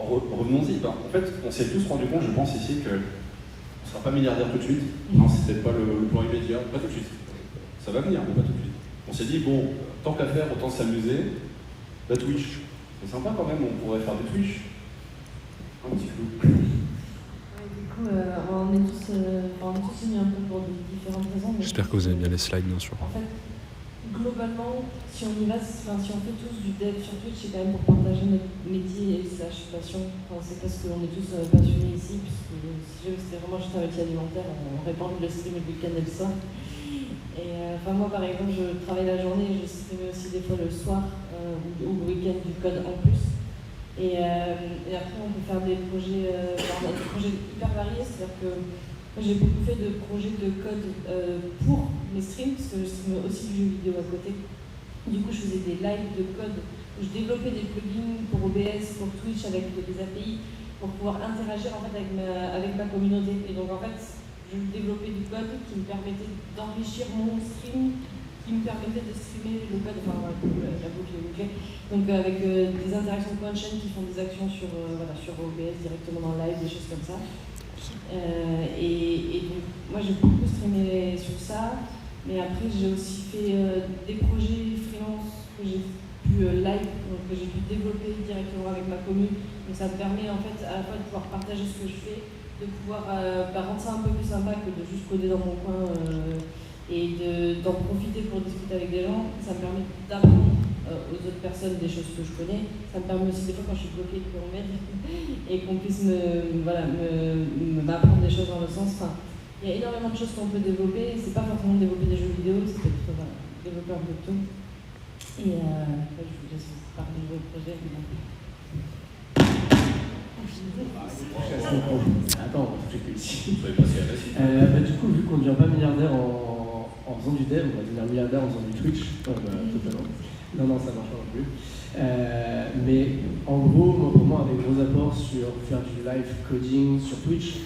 Revenons-y. En fait, on s'est tous rendu compte, je pense ici, qu'on ne sera pas milliardaire tout de suite. Non, c'est peut-être pas le plan immédiat, pas tout de suite. Ça va venir, mais pas tout de suite. On s'est dit, bon, tant qu'à faire, autant s'amuser. La Twitch, c'est sympa quand même, on pourrait faire des Twitch. Un petit flou. continue un peu pour différentes raisons. Mais J'espère que vous aimez bien les slides, bien sûr. en fait, globalement, si on y va, si on fait tous du dev sur Twitch, c'est quand même pour partager notre métier et slash passion. Enfin, c'est parce qu'on est tous passionnés ici, puisque si jamais c'était vraiment juste un métier alimentaire, on répand le stream le week-end et le soir. Et moi par exemple, je travaille la journée, je stream aussi des fois le soir ou le week-end du code en plus. Et après, on peut faire des projets hyper variés, c'est-à-dire que moi, j'ai beaucoup fait de projets de code pour mes streams, parce que je stream aussi du jeu vidéo à côté. Du coup, je faisais des lives de code où je développais des plugins pour OBS, pour Twitch avec des API, pour pouvoir interagir en fait avec ma communauté. Et donc en fait, je développais du code qui me permettait d'enrichir mon stream, qui me permettait de streamer le code, enfin la boucle est bouclée. Donc avec des interactions on-chain qui font des actions sur OBS directement dans le live, des choses comme ça. Et donc moi j'ai beaucoup streamé sur ça, mais après j'ai aussi fait des projets freelance que j'ai pu live, que j'ai pu développer directement avec ma commune. Donc ça me permet en fait à la fois de pouvoir partager ce que je fais, de pouvoir rendre ça un peu plus sympa que de juste coder dans mon coin et d'en profiter pour discuter avec des gens. Ça me permet d'apprendre aux autres personnes des choses que je connais. Ça me permet aussi des fois quand je suis bloquée qu'on m'aide et qu'on puisse m'apprendre des choses dans le sens. Enfin, il y a énormément de choses qu'on peut développer. C'est pas forcément développer des jeux vidéo, c'est peut-être développer un peu de tout. Et je vous laisse parler de vos projets. Attends, j'ai que ici. Du coup, vu qu'on ne devient pas milliardaire en faisant du dev, on va devenir milliardaire en faisant du Twitch. Totalement. Non, ça marche pas non plus. Mais en gros, pour moi, un des gros apports sur faire du live coding sur Twitch,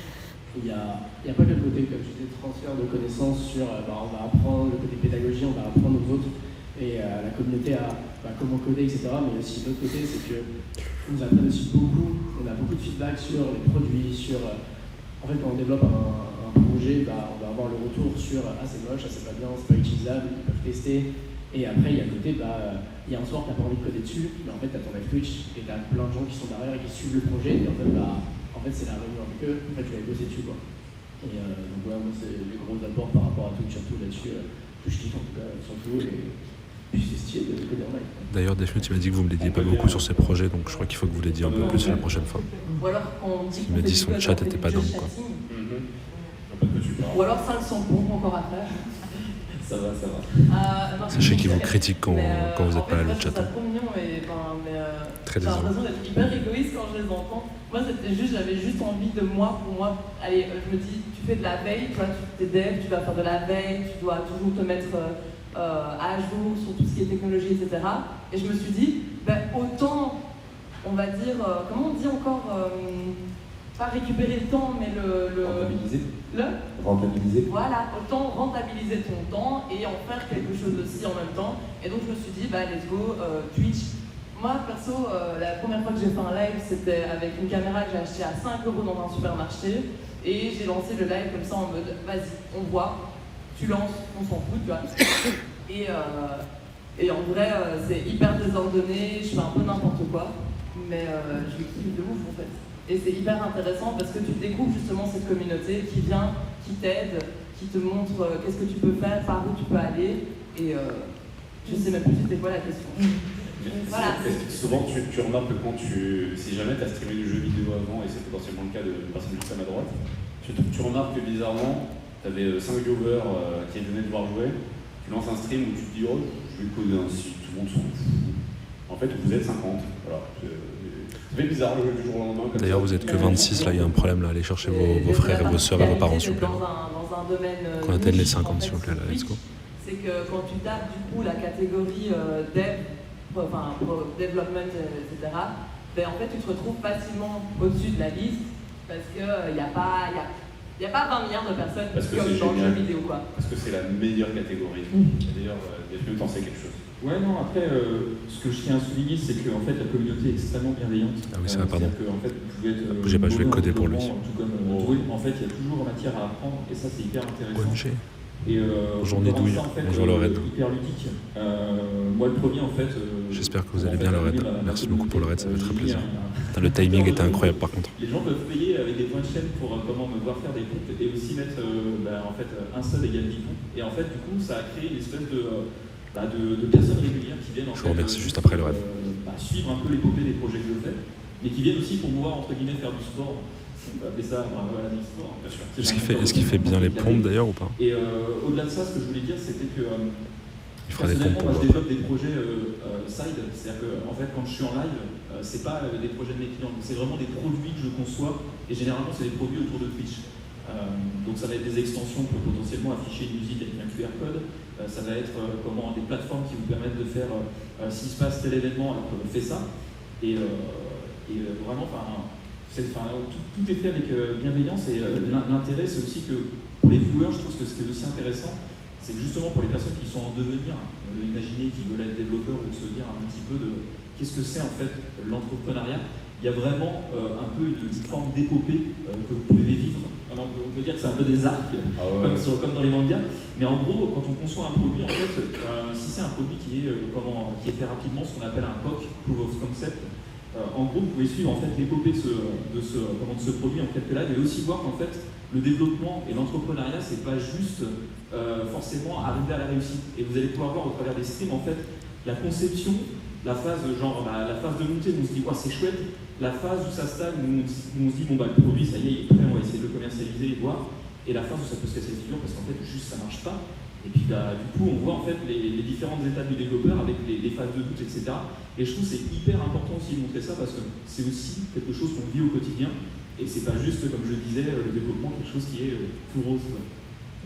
il n'y a pas que le côté, comme je disais, transfert de connaissances sur on va apprendre le côté pédagogie, on va apprendre aux autres et à la communauté à comment coder, etc. Mais aussi l'autre côté, c'est que nous apprennent aussi beaucoup, on a beaucoup de feedback sur les produits, sur... En fait, quand on développe un projet, on va avoir le retour sur c'est moche, c'est pas bien, c'est pas utilisable, ils peuvent tester. Et après, il y a le côté, il y a un soir, t'as pas envie de coder dessus, mais en fait, t'as ton live Twitch et t'as plein de gens qui sont derrière et qui suivent le projet. Et en fait, c'est la réunion avec eux, en fait, tu vas bosser dessus, quoi. Et donc, voilà, moi, c'est les gros apports par rapport à Twitch, surtout là-dessus, que je kiffe en tout cas, surtout. Et puis, c'est stylé de coder en live. D'ailleurs, Defnut, il m'a dit que vous ne l'aidiez pas beaucoup sur ces projets, donc je crois qu'il faut que vous l'aidiez un peu plus la prochaine fois. Ou alors, on dit il m'a dit son chat n'était pas dingue, quoi. Ou alors, ça le sent bon encore à faire. Ça va. Sachez qu'il vous critique quand vous n'êtes pas là le chat. C'est trop mignon, mais très j'ai l'impression d'être hyper égoïste quand je les entends. Moi, j'avais juste envie de moi, pour moi. Allez, je me dis, tu fais de la veille, tu es dev, tu dois faire de la veille, tu dois toujours te mettre à jour sur tout ce qui est technologie, etc. Et je me suis dit, autant, on va dire, comment on dit encore pas récupérer le temps, mais Rentabiliser. Voilà, autant rentabiliser ton temps et en faire quelque chose aussi en même temps. Et donc je me suis dit, let's go, Twitch. Moi, perso, la première fois que j'ai fait un live, c'était avec une caméra que j'ai achetée à 5 € dans un supermarché. Et j'ai lancé le live comme ça en mode, vas-y, on voit, tu lances, on s'en fout, tu vois. Et en vrai, c'est hyper désordonné, je fais un peu n'importe quoi. Mais je kiffe de ouf en fait. Et c'est hyper intéressant parce que tu découvres justement cette communauté qui vient, qui t'aide, qui te montre qu'est-ce que tu peux faire, par où tu peux aller. Et je sais même plus c'était quoi la question. Voilà. Souvent tu remarques que si jamais tu as streamé du jeu vidéo avant, et c'est potentiellement le cas de personnes juste à ma droite, tu remarques que bizarrement, tu avais 5 viewers qui venaient de voir jouer, tu lances un stream où tu te dis oh je vais coder un site, tout le monde s'en fout. En fait vous êtes 50. Voilà. C'est bizarre le jeu du jour au lendemain. D'ailleurs, vous êtes que 26, là, il y a un problème, là. Allez chercher vos frères et vos sœurs et vos parents, s'il vous plaît. Dans un domaine qu'on atteigne les 50, s'il vous plaît, là, let's go. C'est que quand tu tapes, du coup, la catégorie development, etc., en fait, tu te retrouves facilement au-dessus de la liste parce qu'il n'y a pas 20 milliards de personnes comme dans le jeu vidéo, quoi. Parce que c'est la meilleure catégorie. D'ailleurs, Defnut t'en sais quelque chose. Ouais, non, après, ce que je tiens à souligner, c'est que en fait, la communauté est extrêmement bienveillante. Ah oui, ça va, pardon. Que, en fait, vous pouvez être, bougez pas, je vais coder pour lui. Tout comme, en fait, il y a toujours matière à apprendre, et ça, c'est hyper intéressant. Et Bonjour on Nidouille, rend ça, en fait, bonjour Lorraine. hyper ludique. Moi le premier en fait. J'espère que vous allez bien Lorraine. Merci beaucoup pour le raid, ça fait très plaisir. Putain, le timing était incroyable par contre. Les gens peuvent payer avec des points de chaîne pour comment me voir faire des comptes et aussi mettre en fait, un seul égale 10 comptes. Et en fait du coup ça a créé une espèce de personnes régulières qui viennent en Je vous remercie juste après le raid. suivre un peu l'épopée des projets que je fais, mais qui viennent aussi pour pouvoir entre guillemets faire du sport. On peut appeler ça du sport, bien sûr. Est-ce qu'il fait bien les pompes d'ailleurs ou pas? Et au-delà de ça, ce que je voulais dire, c'était que Il fera des pompes pour moi, je voir. développe des projets side, c'est-à-dire que en fait, quand je suis en live, c'est pas des projets de mes clients, c'est vraiment des produits que je conçois, et généralement, c'est des produits autour de Twitch. Donc ça va être des extensions pour potentiellement afficher une musique avec un QR code, ça va être des plateformes qui vous permettent de faire s'il se passe tel événement, alors on fait ça, et vraiment, tout est fait avec bienveillance, et l'intérêt c'est aussi que pour les viewers, je trouve que ce qui est aussi intéressant, c'est que justement pour les personnes qui sont en devenir, imaginez qui veulent être développeurs ou se dire un petit peu de qu'est-ce que c'est en fait l'entrepreneuriat, il y a vraiment un peu une forme d'épopée que vous pouvez vivre. Alors, on peut dire que c'est un peu des arcs, comme dans les mangas, mais en gros, quand on conçoit un produit, en fait, si c'est un produit qui est fait rapidement, ce qu'on appelle un POC, Proof of Concept, en gros, vous pouvez suivre en fait l'épopée de ce produit en quelques lives et aussi voir qu'en fait, le développement et l'entrepreneuriat, c'est pas juste forcément arriver à la réussite. Et vous allez pouvoir voir au travers des streams, en fait, la conception, la phase la phase de montée où on se dit « c'est chouette », la phase où ça stagne, où on se dit « le produit, ça y est, il est prêt, on va essayer de le commercialiser et voir », et la phase où ça peut se casser les figures parce qu'en fait, juste ça marche pas. Et puis du coup, on voit en fait les différentes étapes du développeur avec les phases de doute, etc. Et je trouve que c'est hyper important aussi de montrer ça parce que c'est aussi quelque chose qu'on vit au quotidien et c'est pas juste, comme je disais, le développement, quelque chose qui est tout rose.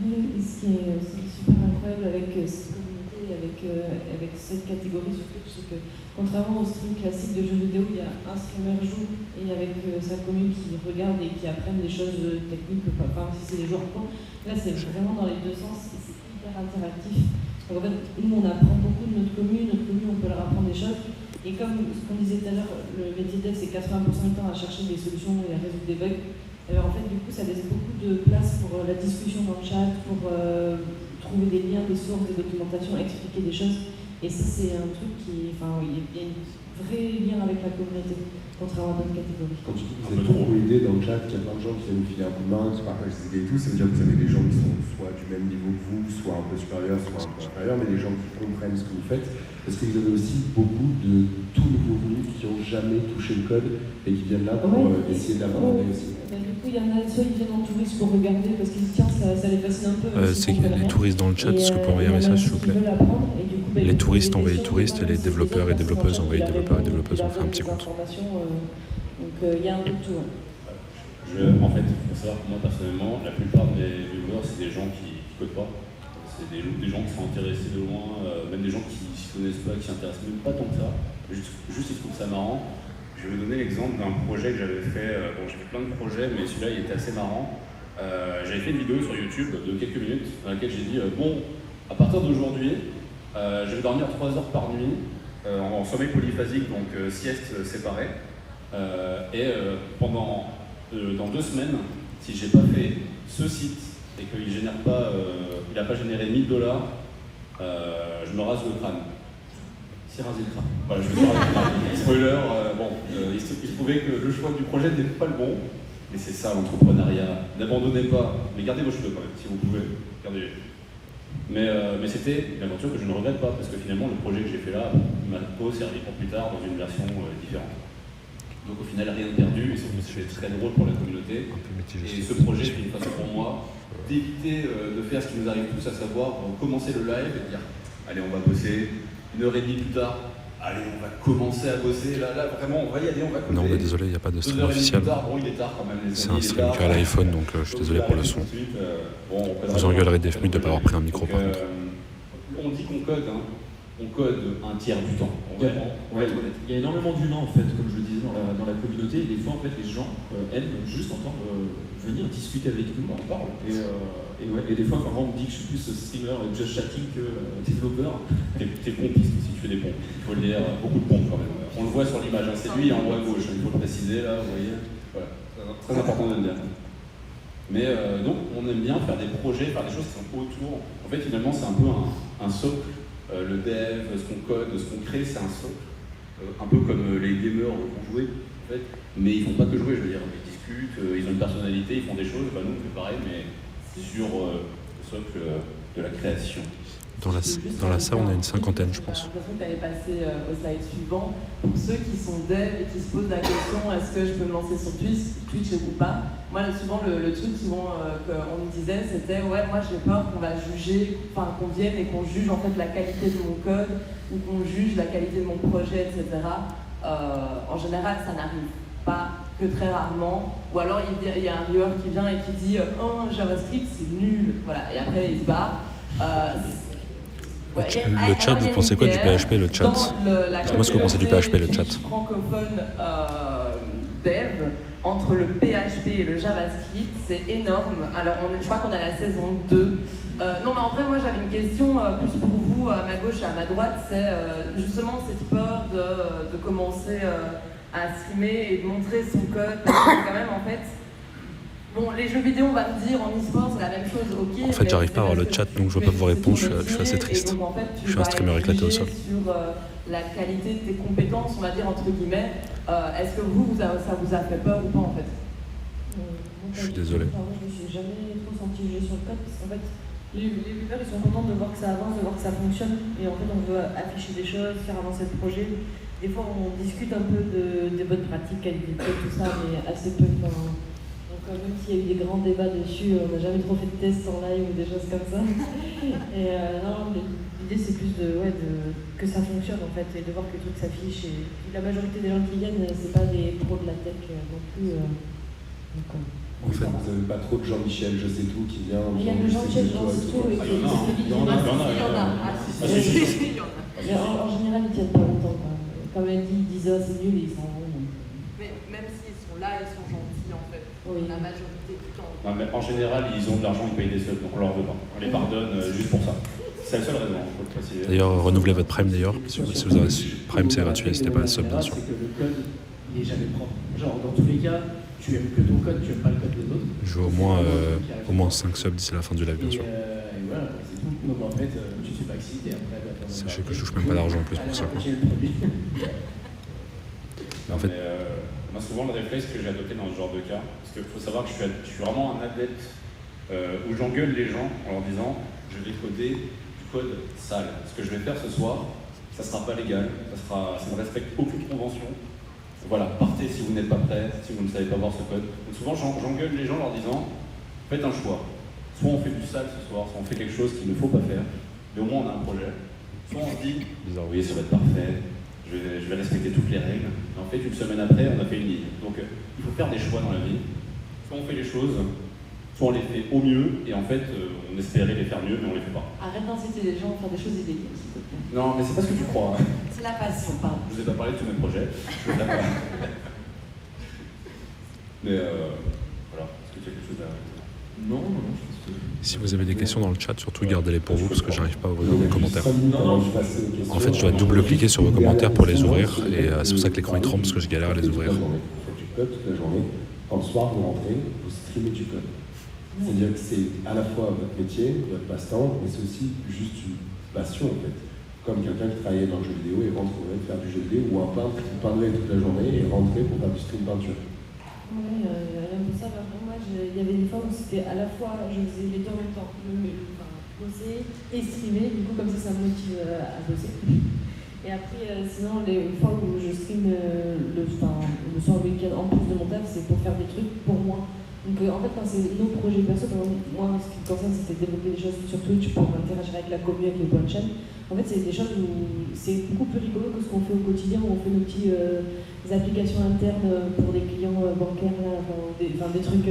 Oui, et ce qui est super incroyable avec cette communauté, avec cette catégorie sur Twitch, c'est que contrairement au stream classique de jeux vidéo, il y a un streamer joue et avec sa commune qui regarde et qui apprennent des choses techniques, enfin si c'est des joueurs pro, là c'est vraiment dans les deux sens. Interactif. Donc en fait, nous on apprend beaucoup de notre commune on peut leur apprendre des choses. Et comme ce qu'on disait tout à l'heure, le métier dev c'est 80% du temps à chercher des solutions et à résoudre des bugs. Alors en fait, du coup, ça laisse beaucoup de place pour la discussion dans le chat, pour trouver des liens, des sources, des documentations, expliquer des choses. Et ça, c'est un truc il y a un vrai lien avec la communauté, contrairement à d'autres catégories. Quand tu dis que vous êtes beaucoup aidés dans le chat, qu'il y a plein de gens qui viennent vous filer un coup de main, qui partagent des idées et tout, ça veut dire que vous avez des gens qui sont soit du même niveau que vous, soit un peu supérieurs, soit un peu inférieurs, mais des gens qui comprennent ce que vous faites. Est-ce que vous avez aussi beaucoup de tout nouveaux venus qui n'ont jamais touché le code et qui viennent là pour essayer de l'aborder aussi? Du coup, il y en a, soit ils viennent en touriste pour regarder parce qu'ils se disent ça les fascine un peu. C'est qu'il y a des touristes dans le chat, est-ce que vous pouvez envoyer un message s'il vous plaît? Les touristes envoyez touristes et les développeurs et développeuses envoyez développeurs et développeuses, on fait un petit compte. Donc il y a un peu de tout. En fait, il faut savoir que moi personnellement, la plupart des viewers, c'est des gens qui ne codent pas. C'est des gens qui sont intéressés de loin, même des gens qui ne s'y connaissent pas, qui ne s'intéressent même pas tant que ça. Juste ils trouvent ça marrant. Je vais vous donner l'exemple d'un projet que j'avais fait. J'ai fait plein de projets, mais celui-là il était assez marrant. J'avais fait une vidéo sur YouTube de quelques minutes dans laquelle j'ai dit à partir d'aujourd'hui, je vais dormir 3 heures par nuit en sommeil polyphasique, donc sieste séparée. Dans 2 semaines, si j'ai pas fait ce site et qu'il génère pas, il n'a pas généré $1000, je me rase le crâne. C'est rasé le crâne. Voilà, je me suis rasé le crâne. Spoiler, il se trouvait que le choix du projet n'était pas le bon, mais c'est ça l'entrepreneuriat. N'abandonnez pas, mais gardez vos cheveux quand même, si vous pouvez, gardez-les. Mais c'était une aventure que je ne regrette pas, parce que finalement le projet que j'ai fait là m'a servi pour plus tard dans une version différente. Donc au final, rien de perdu, et c'est très drôle pour la communauté. Et ce projet, c'est une façon pour moi d'éviter de faire ce qui nous arrive tous, à savoir commencer le live et dire allez, on va bosser, 1h30 plus tard, allez, on va commencer à bosser, là vraiment, on va y aller, on va coder. Non, mais désolé, il n'y a pas de stream officiel. Bon, il est tard quand même, les c'est amis, un stream que à l'iPhone, donc je suis désolé pour le son. Vous engueulerez des FMUT de ne pas avoir pris un micro par contre. On dit qu'on code, hein. On code un tiers du temps. Il y a énormément d'humains en fait, comme je le disais dans la communauté, et des fois en fait les gens aiment juste entendre venir discuter avec nous, on parle. Et des fois quand on me dit que je suis plus streamer just chatting que développeur, t'es pompiste si tu fais des pompes. Il faut le dire, beaucoup de pompes quand même. On le voit sur l'image, hein. C'est lui en haut à gauche, il faut le préciser là, vous voyez. Voilà, très important de le dire. Mais donc on aime bien faire des projets, faire des choses qui sont autour. En fait finalement c'est un peu un socle. Le dev, ce qu'on code, ce qu'on crée, c'est un socle. Un peu comme les gamers vont jouer en fait. Mais ils font pas que jouer, je veux dire, ils discutent, ils ont une personnalité, ils font des choses. Bah, nous on fait pareil mais sur le socle de la création. Dans la salle, on a une cinquantaine, je pense. J'ai l'impression que tu avais passé au slide suivant. Pour ceux qui sont devs et qui se posent la question est-ce que je peux me lancer sur Twitch ou pas. Moi, souvent, le truc souvent qu'on me disait, c'était ouais, moi j'ai peur qu'on va juger, enfin qu'on vienne et qu'on juge en fait la qualité de mon code ou qu'on juge la qualité de mon projet, etc. En général, ça n'arrive pas que très rarement. Ou alors il y a un viewer qui vient et qui dit oh, JavaScript c'est nul, voilà, et après il se barre. Le chat, vous pensez quoi du PHP, le chat? Moi, ce que vous pensez du PHP, le chat? Francophone dev, entre le PHP et le JavaScript, c'est énorme. Alors, je crois qu'on a la saison 2. Non, mais en vrai, moi, j'avais une question plus pour vous, à ma gauche et à ma droite. C'est justement cette peur de commencer à streamer et de montrer son code. Parce que quand même, en fait, bon, les jeux vidéo, on va me dire, en e-sport, c'est la même chose, ok. En fait, j'arrive pas à avoir le chat, donc je ne peux pas vous répondre, je suis assez triste. Donc, en fait, je suis un streamer éclaté au sol. Sur la qualité de tes compétences, on va dire, entre guillemets, est-ce que ça vous a fait peur ou pas, en fait? Je suis désolé. Moi, je me suis jamais trop senti jugée sur le code, parce qu'en fait, les viewers, ils sont contents de voir que ça avance, de voir que ça fonctionne, et en fait, on veut afficher des choses, faire avancer le projet. Des fois, on discute un peu des bonnes pratiques, qualité de code, tout ça, mais assez peu. Même s'il y a eu des grands débats dessus, on n'a jamais trop fait de tests en live ou des choses comme ça. Et non, l'idée c'est plus que ça fonctionne en fait, et de voir que le truc s'affiche. Et la majorité des gens qui viennent, c'est pas des pros de la tech non plus. En fait, vous n'avez pas trop de Jean-Michel, je sais tout, qui vient. Il y a le Jean-Michel, je sais tout. Il y en a. Mais en général, ils tiennent pas longtemps. Comme elle dit, ils disent ah, c'est nul et ils s'en vont. Mais même s'ils sont là, ils sont gentils en fait. Oui. La majorité du temps. Non, mais en général, ils ont de l'argent, ils payent des subs, donc on leur veut pas. On les pardonne juste pour ça. C'est la seule raison, il faut le préciser. D'ailleurs, renouvelez votre Prime d'ailleurs. Si vous avez Prime, c'est gratuit, n'hésitez pas à sub, bien sûr. C'est que le code, il est jamais propre. Genre, dans tous les cas, tu aimes que ton code, tu aimes pas le code des autres. Je veux au moins 5 subs d'ici la fin du live, bien sûr. Et voilà, c'est tout. Donc en fait, tu suis pas excité après. Sachez que je touche même pas d'argent en plus pour ça. Mais en fait, moi, souvent, le réflexe que j'ai adopté dans ce genre de cas, parce qu'il faut savoir que je suis vraiment un adepte où j'engueule les gens en leur disant je vais coder du code sale. Ce que je vais faire ce soir, ça sera pas légal, ça ne respecte aucune convention. Voilà, partez si vous n'êtes pas prêts, si vous ne savez pas voir ce code. Donc souvent, j'engueule les gens en leur disant faites un choix. Soit on fait du sale ce soir, soit on fait quelque chose qu'il ne faut pas faire, mais au moins on a un projet. Soit on se dit oui, ça va être parfait. Je vais respecter toutes les règles. Et en fait, une semaine après, on a fait une ligne. Donc, il faut faire des choix dans la vie. Soit on fait les choses, soit on les fait au mieux, et en fait, on espérait les faire mieux, mais on les fait pas. Arrête d'inciter les gens à faire des choses illégales, s'il te plaît. Non, mais c'est pas ce que tu crois. C'est la passion, pardon. Je vous ai pas parlé de tous mes projets. Mais voilà, est-ce que tu as quelque chose à rajouter? Non, je pense que... Si vous avez des questions dans le chat, surtout gardez-les pour vous parce que j'arrive pas à ouvrir les commentaires. En fait, je dois double-cliquer sur vos commentaires pour les ouvrir et c'est pour ça que l'écran est trempe parce que je galère à les ouvrir. Vous faites du code toute la journée. Quand le soir vous rentrez, vous streamez du code. C'est-à-dire que c'est à la fois votre métier, votre passe-temps, mais c'est aussi juste une passion en fait. Comme quelqu'un qui travaillait dans le jeu vidéo et rentrerait faire du jeu vidéo, ou un peintre qui peindrait toute la journée et rentrait pour faire du stream peinture. Oui, rien de ça. Moi, il y avait des fois où c'était à la fois, je faisais les deux en même temps, bosser et streamer, du coup comme ça me motive à bosser. Et après, sinon, les fois où je stream le soir, le week-end, en plus de mon taf, c'est pour faire des trucs pour moi. Donc en fait, quand c'est nos projets perso, moi, ce qui me concerne, c'était développer des choses sur Twitch pour interagir avec la communauté, avec les bonnes chaînes. En fait, c'est des choses où c'est beaucoup plus rigolo que ce qu'on fait au quotidien, où on fait nos petites applications internes pour des clients bancaires, des trucs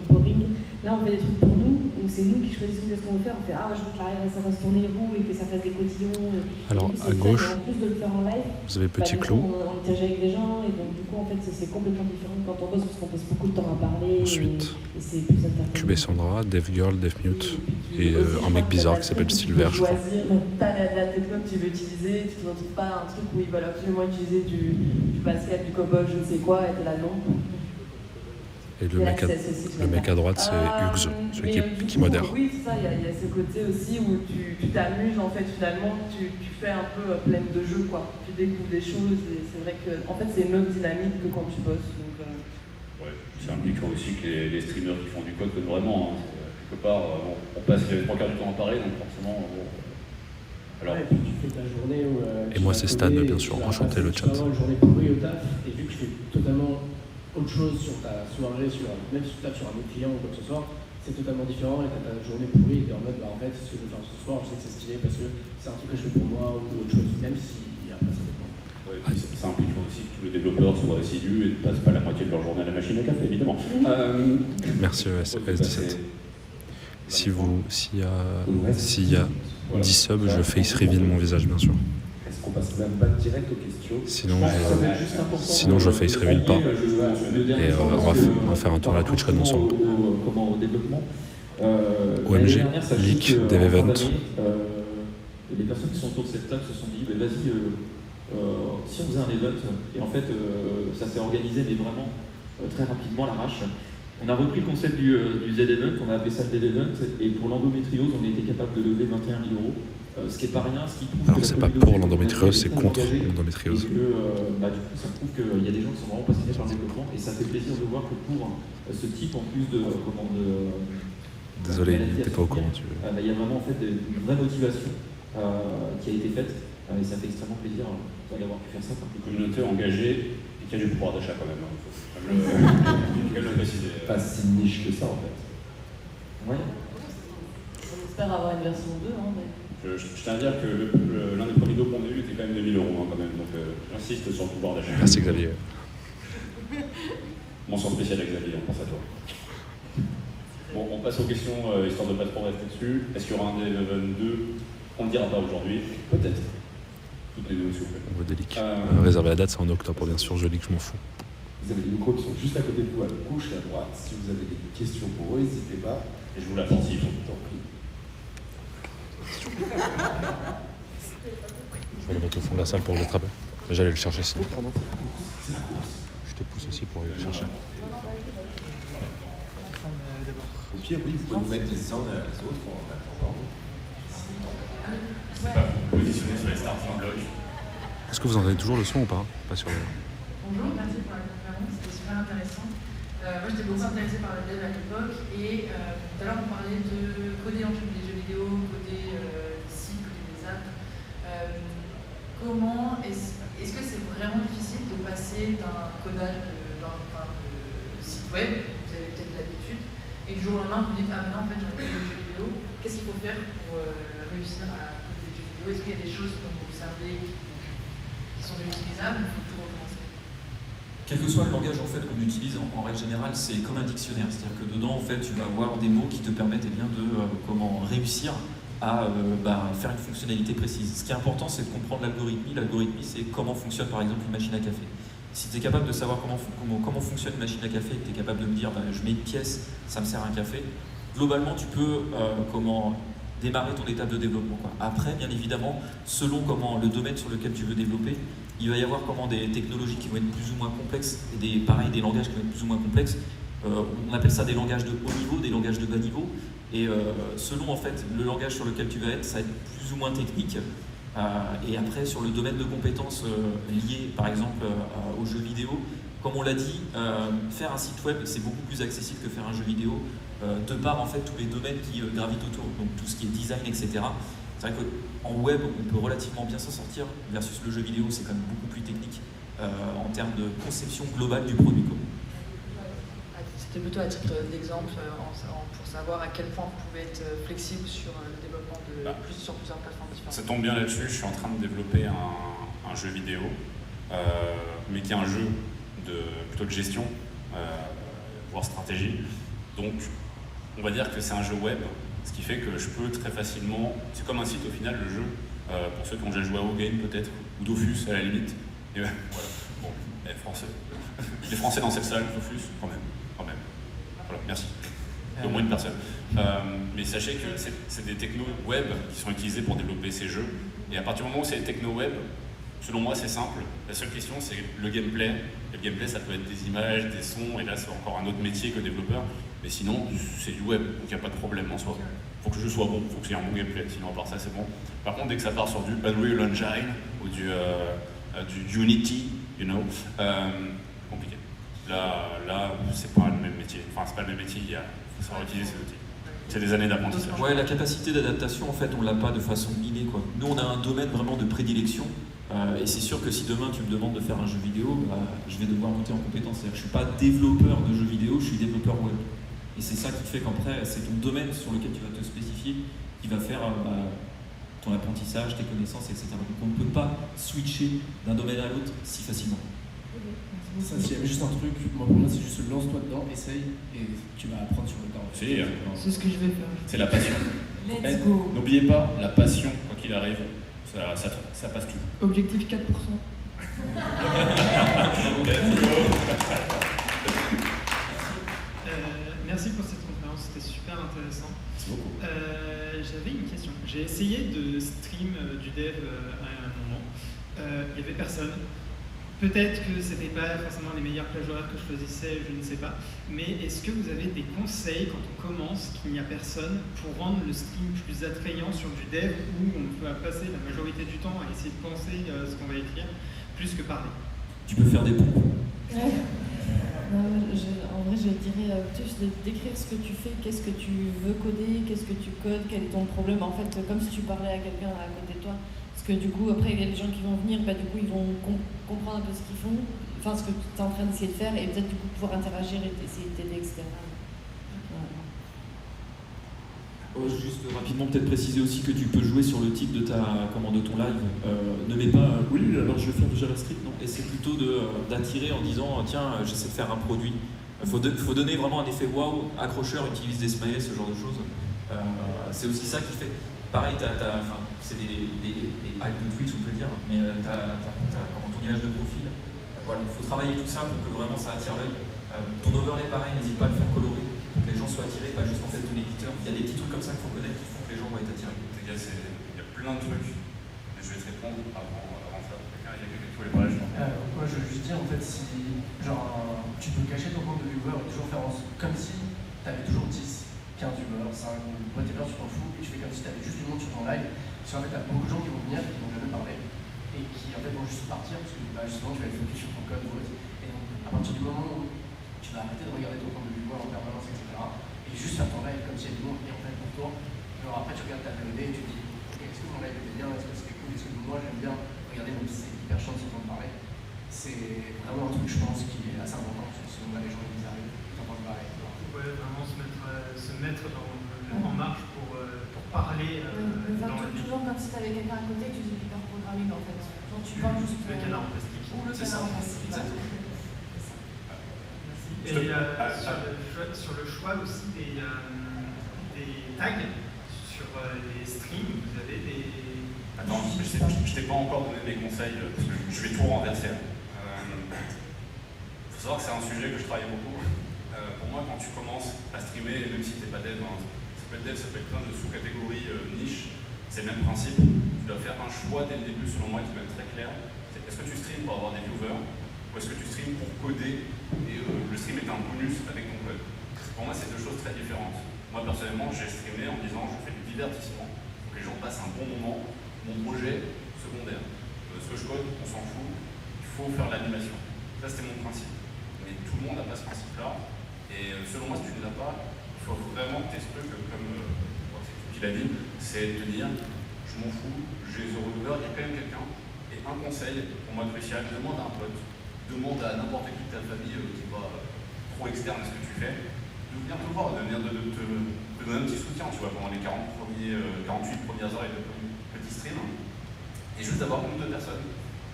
boring. Là, on fait des trucs pour nous, où c'est nous qui choisissons ce qu'on veut faire. On fait je veux que ça fasse tourner les roues et que ça fasse des cotillons. Alors, à gauche, en plus de le faire en live, vous avez Petit Clou. On interagit avec des gens, et donc du coup, en fait, c'est complètement différent quand on bosse, parce qu'on passe beaucoup de temps à parler. Ensuite, et c'est plus intéressant. Cube et Sandra, DevGirl, DevMute et un mec bizarre qui s'appelle Silver, je crois. T'as la techno que tu veux utiliser, tu ne retrouves pas un truc où ils veulent absolument utiliser du Pascal, du COBOL, je ne sais quoi, et t'es là non. Et le mec à droite, c'est Hugues, celui qui modère. Oui, c'est ça, il y a ce côté aussi où tu t'amuses, en fait, finalement, tu fais un peu pleine de jeu, quoi. Tu découvres des choses, et c'est vrai que, en fait, c'est une autre dynamique que quand tu bosses. Donc, ouais, c'est impliquant aussi que les streamers qui font du code codent vraiment. Hein. Quelque part, on passe les 3 quarts du temps à parler, donc forcément. Alors, ouais, et puis tu fais ta journée où. Et moi, c'est Stan, bien sûr, enchanté le chat. Une journée pourrie au taf, et vu que je fais totalement autre chose sur ta soirée, même si tu tapes sur un autre client ou quoi que ce soit, c'est totalement différent et tu as ta journée pourrie et tu es en mode, en fait, ce que je veux faire ce soir, je sais que c'est stylé parce que c'est un truc que je fais pour moi ou autre chose, même si après ça dépend. ouais, ça implique aussi que tous les développeurs soient assidus et ne passent pas la moitié de leur journée à la machine à café, évidemment. Merci ES17. S'il y a 10 subs, je face reveal mon visage, bien sûr. Est-ce qu'on passe même pas direct aux questions? Sinon je face reveal pas. Et on va faire un tour à la Twitch Red ensemble. Au développement. OMG, leak, dev event. Les personnes qui sont autour de cette table se sont dit, vas-y, si on faisait un event, et en fait ça s'est organisé, mais vraiment très rapidement à l'arrache. On a repris le concept du Z-Event, on a appelé ça le Dev-Event, et pour l'endométriose, on a été capable de lever 21 000 €, ce qui est pas rien, ce qui prouve Alors que c'est pas pour l'endométriose, c'est contre l'endométriose. Et que du coup, ça prouve qu'il y a des gens qui sont vraiment passionnés par le développement, et ça fait plaisir de voir que pour ce type, en plus de... Désolé, t'es pas au courant, tu veux. Il y a vraiment en fait une vraie motivation qui a été faite, et ça fait extrêmement plaisir d'avoir pu faire ça. Une communauté engagée et qui a du pouvoir d'achat quand même. Hein. Le préciser. Pas si niche que ça en fait. Ouais. on espère avoir une version 2. Hein, mais... Je tiens à dire que l'un des premiers dos qu'on a eu était quand même de 1 000 € hein, quand même, donc j'insiste sur le pouvoir d'achat. Merci Xavier. Mention spéciale à Xavier, on pense à toi. Bon, on passe aux questions, histoire de ne pas trop rester dessus. Est-ce qu'il y aura un Dev-Event 2? On ne le dira pas aujourd'hui, peut-être. Toutes les deux, s'il vous plaît. On veut des leaks. Réserver la date, c'est en octobre, bien sûr, je leak, je m'en fous. Vous avez des micros qui sont juste à côté de vous, à gauche et à droite. Si vous avez des questions pour eux, n'hésitez pas. Et je vous la pense, s'il faut. Tant pis. Je vais le mettre au fond de la salle pour le attraper. J'allais le chercher sinon. Je te pousse aussi pour aller le chercher. Au pire, oui, vous pouvez vous mettre les uns derrière les autres en attendant. Positionné sur les starting blocks. Est-ce que vous entendez toujours le son ou pas? Pas sur le... Bonjour, merci pour la conférence, c'était super intéressant. Moi j'étais beaucoup intéressée par le dev à l'époque et tout à l'heure on parlait de coder en fait des jeux vidéo, coder des sites, coder des apps. Comment est-ce que c'est vraiment difficile de passer d'un codage de site web, vous avez peut-être l'habitude, et du jour au lendemain vous dites ah maintenant en fait j'ai envie de coder des jeux vidéo, qu'est-ce qu'il faut faire pour réussir à coder des jeux vidéo? Est-ce qu'il y a des choses que vous observez qui sont réutilisables? Il faut tout recommencer. Quel que soit le langage en fait qu'on utilise en règle générale, c'est comme un dictionnaire, c'est-à-dire que dedans en fait tu vas avoir des mots qui te permettent de comment réussir à faire une fonctionnalité précise. Ce qui est important, c'est de comprendre l'algorithmie. L'algorithmie, c'est comment fonctionne par exemple une machine à café. Si tu es capable de savoir comment fonctionne une machine à café, et que tu es capable de me dire je mets une pièce, ça me sert à un café, globalement tu peux démarrer ton étape de développement, quoi. Après, bien évidemment, selon le domaine sur lequel tu veux développer, il va y avoir des technologies qui vont être plus ou moins complexes et des langages qui vont être plus ou moins complexes. On appelle ça des langages de haut niveau, des langages de bas niveau. Et selon en fait le langage sur lequel tu vas être, ça va être plus ou moins technique. Et après, sur le domaine de compétences liées par exemple aux jeux vidéo, comme on l'a dit, faire un site web c'est beaucoup plus accessible que faire un jeu vidéo, de par en fait tous les domaines qui gravitent autour, donc tout ce qui est design, etc. C'est vrai qu'en web, on peut relativement bien s'en sortir, versus le jeu vidéo, c'est quand même beaucoup plus technique en termes de conception globale du produit. C'était plutôt à titre d'exemple pour savoir à quel point vous pouvez être flexible sur le développement sur plusieurs plateformes différentes. Ça tombe bien là-dessus, je suis en train de développer un jeu vidéo, mais qui est un jeu plutôt de gestion, voire stratégie. Donc, on va dire que c'est un jeu web, ce qui fait que je peux très facilement... C'est comme un site au final, le jeu, pour ceux qui ont déjà joué à WoGame peut-être, ou Dofus à la limite. Et voilà, bon, français. Les Français dans cette salle, Dofus, quand même. Voilà, merci. Au moins une personne. Mais sachez que c'est des technos web qui sont utilisés pour développer ces jeux. Et à partir du moment où c'est des technos web, Selon moi, c'est simple. La seule question, c'est le gameplay. Le gameplay, ça peut être des images, des sons, et là, c'est encore un autre métier que développeur. Mais sinon, c'est du web, donc il n'y a pas de problème en soi. Il faut que je sois bon, il faut qu'il y ait un bon gameplay, sinon à part ça, c'est bon. Par contre, dès que ça part sur du Unreal Engine ou du Unity, compliqué. Là, c'est pas le même métier. Enfin, c'est pas le même métier, il faut savoir utiliser ces outils. C'est des années d'apprentissage. Ouais, la capacité d'adaptation, en fait, on l'a pas de façon innée, quoi. Nous, on a un domaine vraiment de prédilection. Et c'est sûr que si demain tu me demandes de faire un jeu vidéo, je vais devoir monter en compétence. C'est-à-dire que je ne suis pas développeur de jeux vidéo, je suis développeur web. Et c'est ça qui fait qu'après, c'est ton domaine sur lequel tu vas te spécifier qui va faire ton apprentissage, tes connaissances, etc. Donc on ne peut pas switcher d'un domaine à l'autre si facilement. Ça, s'il y avait juste un truc, moi pour moi c'est juste lance-toi dedans, essaye et tu vas apprendre sur le temps. C'est ce que je vais faire. C'est la passion. Let's go. N'oubliez pas, la passion, quoi qu'il arrive, ça passe tout. Objectif 4%. Merci pour cette conférence, c'était super intéressant. Merci beaucoup. J'avais une question. J'ai essayé de stream du dev à un moment. Il n'y avait personne. Peut-être que ce n'était pas forcément les meilleures plages horaires que je choisissais, je ne sais pas. Mais est-ce que vous avez des conseils quand on commence, qu'il n'y a personne, pour rendre le stream plus attrayant sur du dev où on peut passer la majorité du temps à essayer de penser ce qu'on va écrire, plus que parler? Tu peux faire des pompes. En vrai, je dirais plus d'écrire ce que tu fais, qu'est-ce que tu veux coder, qu'est-ce que tu codes, quel est ton problème. En fait, comme si tu parlais à quelqu'un à côté de toi. Parce que du coup, après, il y a des gens qui vont venir, du coup, ils vont comprendre un peu ce qu'ils font, enfin, ce que tu es en train d'essayer de faire, et peut-être du coup pouvoir interagir et essayer de t'aider, etc. Juste rapidement, peut-être préciser aussi que tu peux jouer sur le titre de ton live. Ne mets pas oui, alors je vais faire du JavaScript, non. Et c'est plutôt d'attirer en disant tiens, j'essaie de faire un produit. Il faut donner vraiment un effet waouh, accrocheur, utilise des smileys, ce genre de choses. C'est aussi ça qui fait. Pareil, c'est des hacks de Twitch, on peut le dire, mais t'as ton image de profil. Voilà, il faut travailler tout ça pour que vraiment ça attire l'œil. Ton overlay, pareil, n'hésite pas à le faire colorer, pour que les gens soient attirés, pas juste en fait ton éditeur. Il y a des petits trucs comme ça qu'il faut connaître qui font que les gens vont être attirés. Il y a plein de trucs, mais je vais te répondre avant ça. Il y a quelqu'un qui voulait parler, je pense. Moi je veux juste dire, en fait, si tu peux cacher ton compte de viewer et toujours faire comme si tu avais toujours 10, 15 viewers, 5, whatever, tu t'en fous, et tu fais comme si tu avais juste du monde sur ton live. Parce qu'en fait, tu as beaucoup de gens qui vont venir, qui vont jamais parler, et qui en fait vont juste partir, parce que justement tu vas être focus sur ton code, et donc à partir du moment où tu vas arrêter de regarder ton compte de viewer en permanence, etc., et juste faire ton live comme s'il y avait du monde, et en fait pour toi, genre après tu regardes ta VOD et tu te dis, ok, est-ce que mon live était bien, est-ce que c'était cool, est-ce que moi j'aime bien regarder, même si c'est hyper chiant de s'entendre parler. C'est vraiment un truc, je pense, qui est assez important, parce que sinon les gens ils arrivent, ils t'entendent parler. Ouais, vraiment se mettre en marche pour parler dans la vie. Toujours comme si tu avais quelqu'un à côté, tu faisais du programming en fait. Genre tu parles juste le canard en plastique. Ou le canard en plastique. Exactement. Et sur le choix aussi des tags sur les streams, vous avez des... Attends, je t'ai pas encore donné mes conseils, parce que je vais tout renverser. Il faut savoir que c'est un sujet que je travaille beaucoup. Pour moi, quand tu commences à streamer, même si tu n'es pas dev, ça peut être dev, ça peut être plein de sous-catégories niches, c'est le même principe. Tu dois faire un choix dès le début, selon moi, qui va être très clair. Est-ce que tu streams pour avoir des viewers, ou est-ce que tu streams pour coder, et le stream est un bonus avec ton code. Pour moi, c'est deux choses très différentes. Moi, personnellement, j'ai streamé en disant je fais du divertissement, pour que les gens passent un bon moment, mon projet secondaire. Ce que je code, on s'en fout, il faut faire l'animation. Ça, c'était mon principe. Mais tout le monde n'a pas ce principe-là. Et selon moi, si tu ne l'as pas, il faut vraiment que tu aies ce truc, comme tu l'as dit, c'est de te dire, je m'en fous, j'ai zéro viewers, il y a quand même quelqu'un. Et un conseil, pour moi crucial, demande à un pote, demande à n'importe qui de ta famille qui n'est pas trop externe à ce que tu fais, de venir te voir, de venir te donner un petit soutien, tu vois, pendant les 48 premières heures et de petits streams. Et juste d'avoir une ou deux personnes,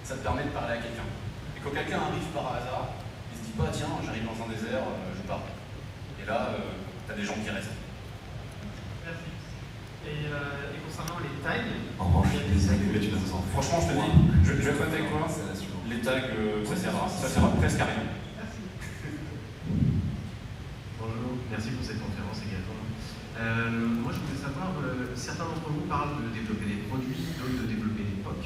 ça te permet de parler à quelqu'un. Et quand quelqu'un arrive par hasard, il se dit pas tiens, j'arrive dans un désert, je pars. Et là, t'as des gens qui restent. Merci. Et concernant les tags, franchement, je te dis, je vais être avec toi, les tags, ça sert presque à rien. Merci. Bonjour, merci pour cette conférence également. Moi, je voulais savoir, certains d'entre vous parlent de développer des produits, d'autres de développer des POC.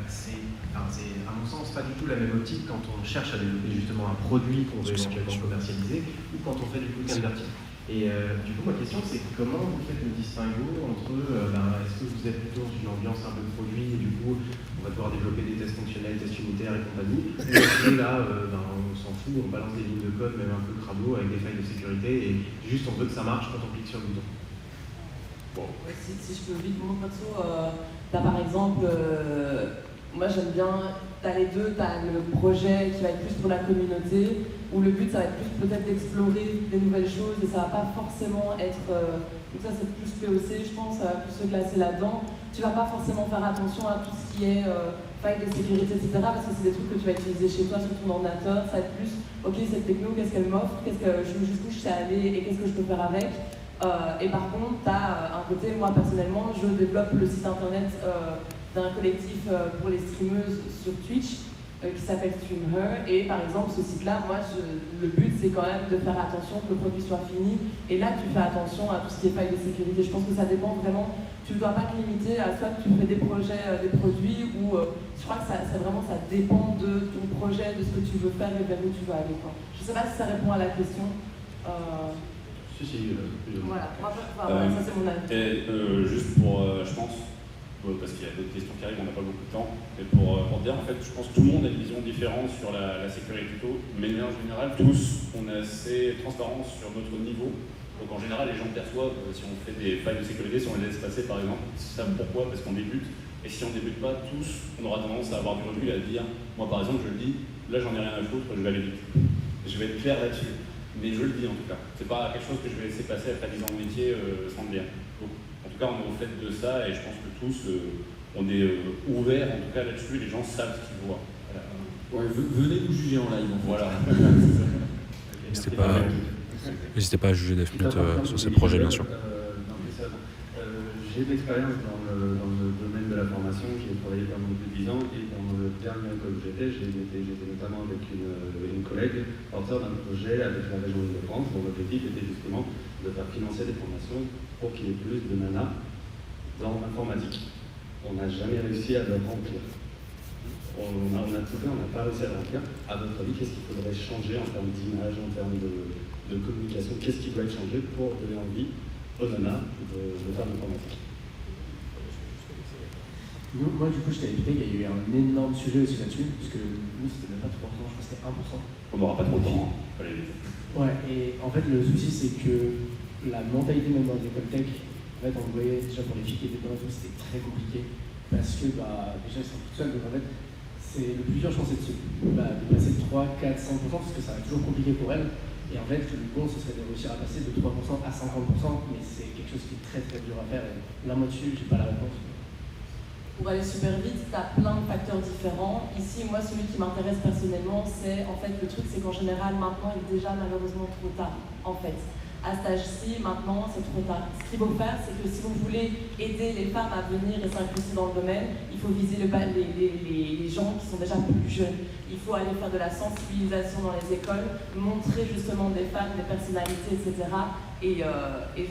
c'est à mon sens pas du tout la même optique quand on cherche à développer justement un produit qu'on veut éventuellement commercialiser ou quand on fait du coup qu'un article. Et du coup, ma question, c'est comment vous faites le distinguo entre est-ce que vous êtes plutôt dans une ambiance un peu de produit et du coup, on va devoir développer des tests fonctionnels, tests unitaires et compagnie, ou est-ce que là, on s'en fout, on balance des lignes de code, même un peu crado, avec des failles de sécurité et juste on veut que ça marche quand on clique sur le bouton. Bon. Si je peux vite mon perso, t'as par exemple, moi j'aime bien, t'as les deux, t'as le projet qui va être plus pour la communauté, où le but ça va être plus peut-être d'explorer des nouvelles choses et ça va pas forcément être, donc ça c'est plus POC je pense, ça va plus se classer là-dedans. Tu vas pas forcément faire attention à tout ce qui est faille de sécurité, etc. parce que c'est des trucs que tu vas utiliser chez toi sur ton ordinateur, ça va être plus, ok cette techno, qu'est-ce qu'elle m'offre, jusqu'où je sais aller et qu'est-ce que je peux faire avec. Et par contre, tu as un côté, moi personnellement, je développe le site internet d'un collectif pour les streameuses sur Twitch qui s'appelle StreamHer. Et par exemple, ce site-là, moi, le but, c'est quand même de faire attention que le produit soit fini. Et là, tu fais attention à tout ce qui est faille de sécurité. Je pense que ça dépend vraiment. Tu ne dois pas te limiter à soit que tu fais des projets, des produits, ou je crois que ça dépend de ton projet, de ce que tu veux faire et vers où tu veux aller. Je ne sais pas si ça répond à la question. Voilà, ça c'est mon avis. Et juste pour, je pense, parce qu'il y a d'autres questions qui arrivent, on n'a pas beaucoup de temps, mais pour dire, en fait, je pense que tout le monde a une vision différente sur la sécurité taux, mais en général, tous, on est assez transparents sur notre niveau. Donc en général, les gens perçoivent, si on fait des failles de sécurité, si on les laisse passer par exemple, ils savent pourquoi, parce qu'on débute. Et si on débute pas, tous, on aura tendance à avoir du recul et à dire, moi par exemple, je le dis, là j'en ai rien à foutre, je vais aller vite. Je vais être clair là-dessus. Mais je le dis en tout cas. C'est pas quelque chose que je vais laisser passer après 10 ans de métier sans le dire. Donc, en tout cas, on est au fait de ça et je pense que tous, on est ouverts en tout cas là-dessus et les gens savent ce qu'ils voient. Ouais, venez nous juger en live. Voilà. N'hésitez pas à juger Defmute sur ces projets, bien sûr. J'ai de l'expérience dans le domaine de la formation, j'ai travaillé pendant plus de 10 ans et dans le dernier école où j'étais notamment avec une collègue porteur d'un projet avec la région Île-de-France dont l'objectif était justement de faire financer des formations pour qu'il y ait plus de nanas dans l'informatique. On n'a jamais réussi à le remplir. On a tout fait, on n'a pas réussi à le remplir. À votre avis, qu'est-ce qu'il faudrait changer en termes d'image, en termes de communication? Qu'est-ce qui doit être changé pour donner envie aux nanas de faire l'informatique? Moi, du coup, je t'ai invité, il y a eu un énorme sujet aussi là-dessus, parce que nous, c'était même pas 3%, je crois que c'était 1%. On n'aura pas trop de temps, allez vite. Ouais, et en fait, le souci, c'est que la mentalité, même dans les écoles tech, en fait, on voyait déjà pour les filles qui étaient dedans et tout, c'était très compliqué, parce que déjà, elles sont toutes seules, donc en fait, c'est le plus dur, je pense, c'est de passer de 3, 4, 5%, parce que ça va être toujours compliqué pour elles. Et en fait, le bon, ce serait de réussir à passer de 3% à 50%, mais c'est quelque chose qui est très très dur à faire. Et là, moi dessus, j'ai pas la réponse. Pour aller super vite, tu as plein de facteurs différents. Ici, moi, celui qui m'intéresse personnellement, c'est en fait le truc, c'est qu'en général, maintenant, il est déjà malheureusement trop tard. En fait, à cet âge-ci, maintenant, c'est trop tard. Ce qu'il faut faire, c'est que si vous voulez aider les femmes à venir et s'incruster dans le domaine, il faut viser les gens qui sont déjà plus jeunes. Il faut aller faire de la sensibilisation dans les écoles, montrer justement des femmes, des personnalités, etc. Et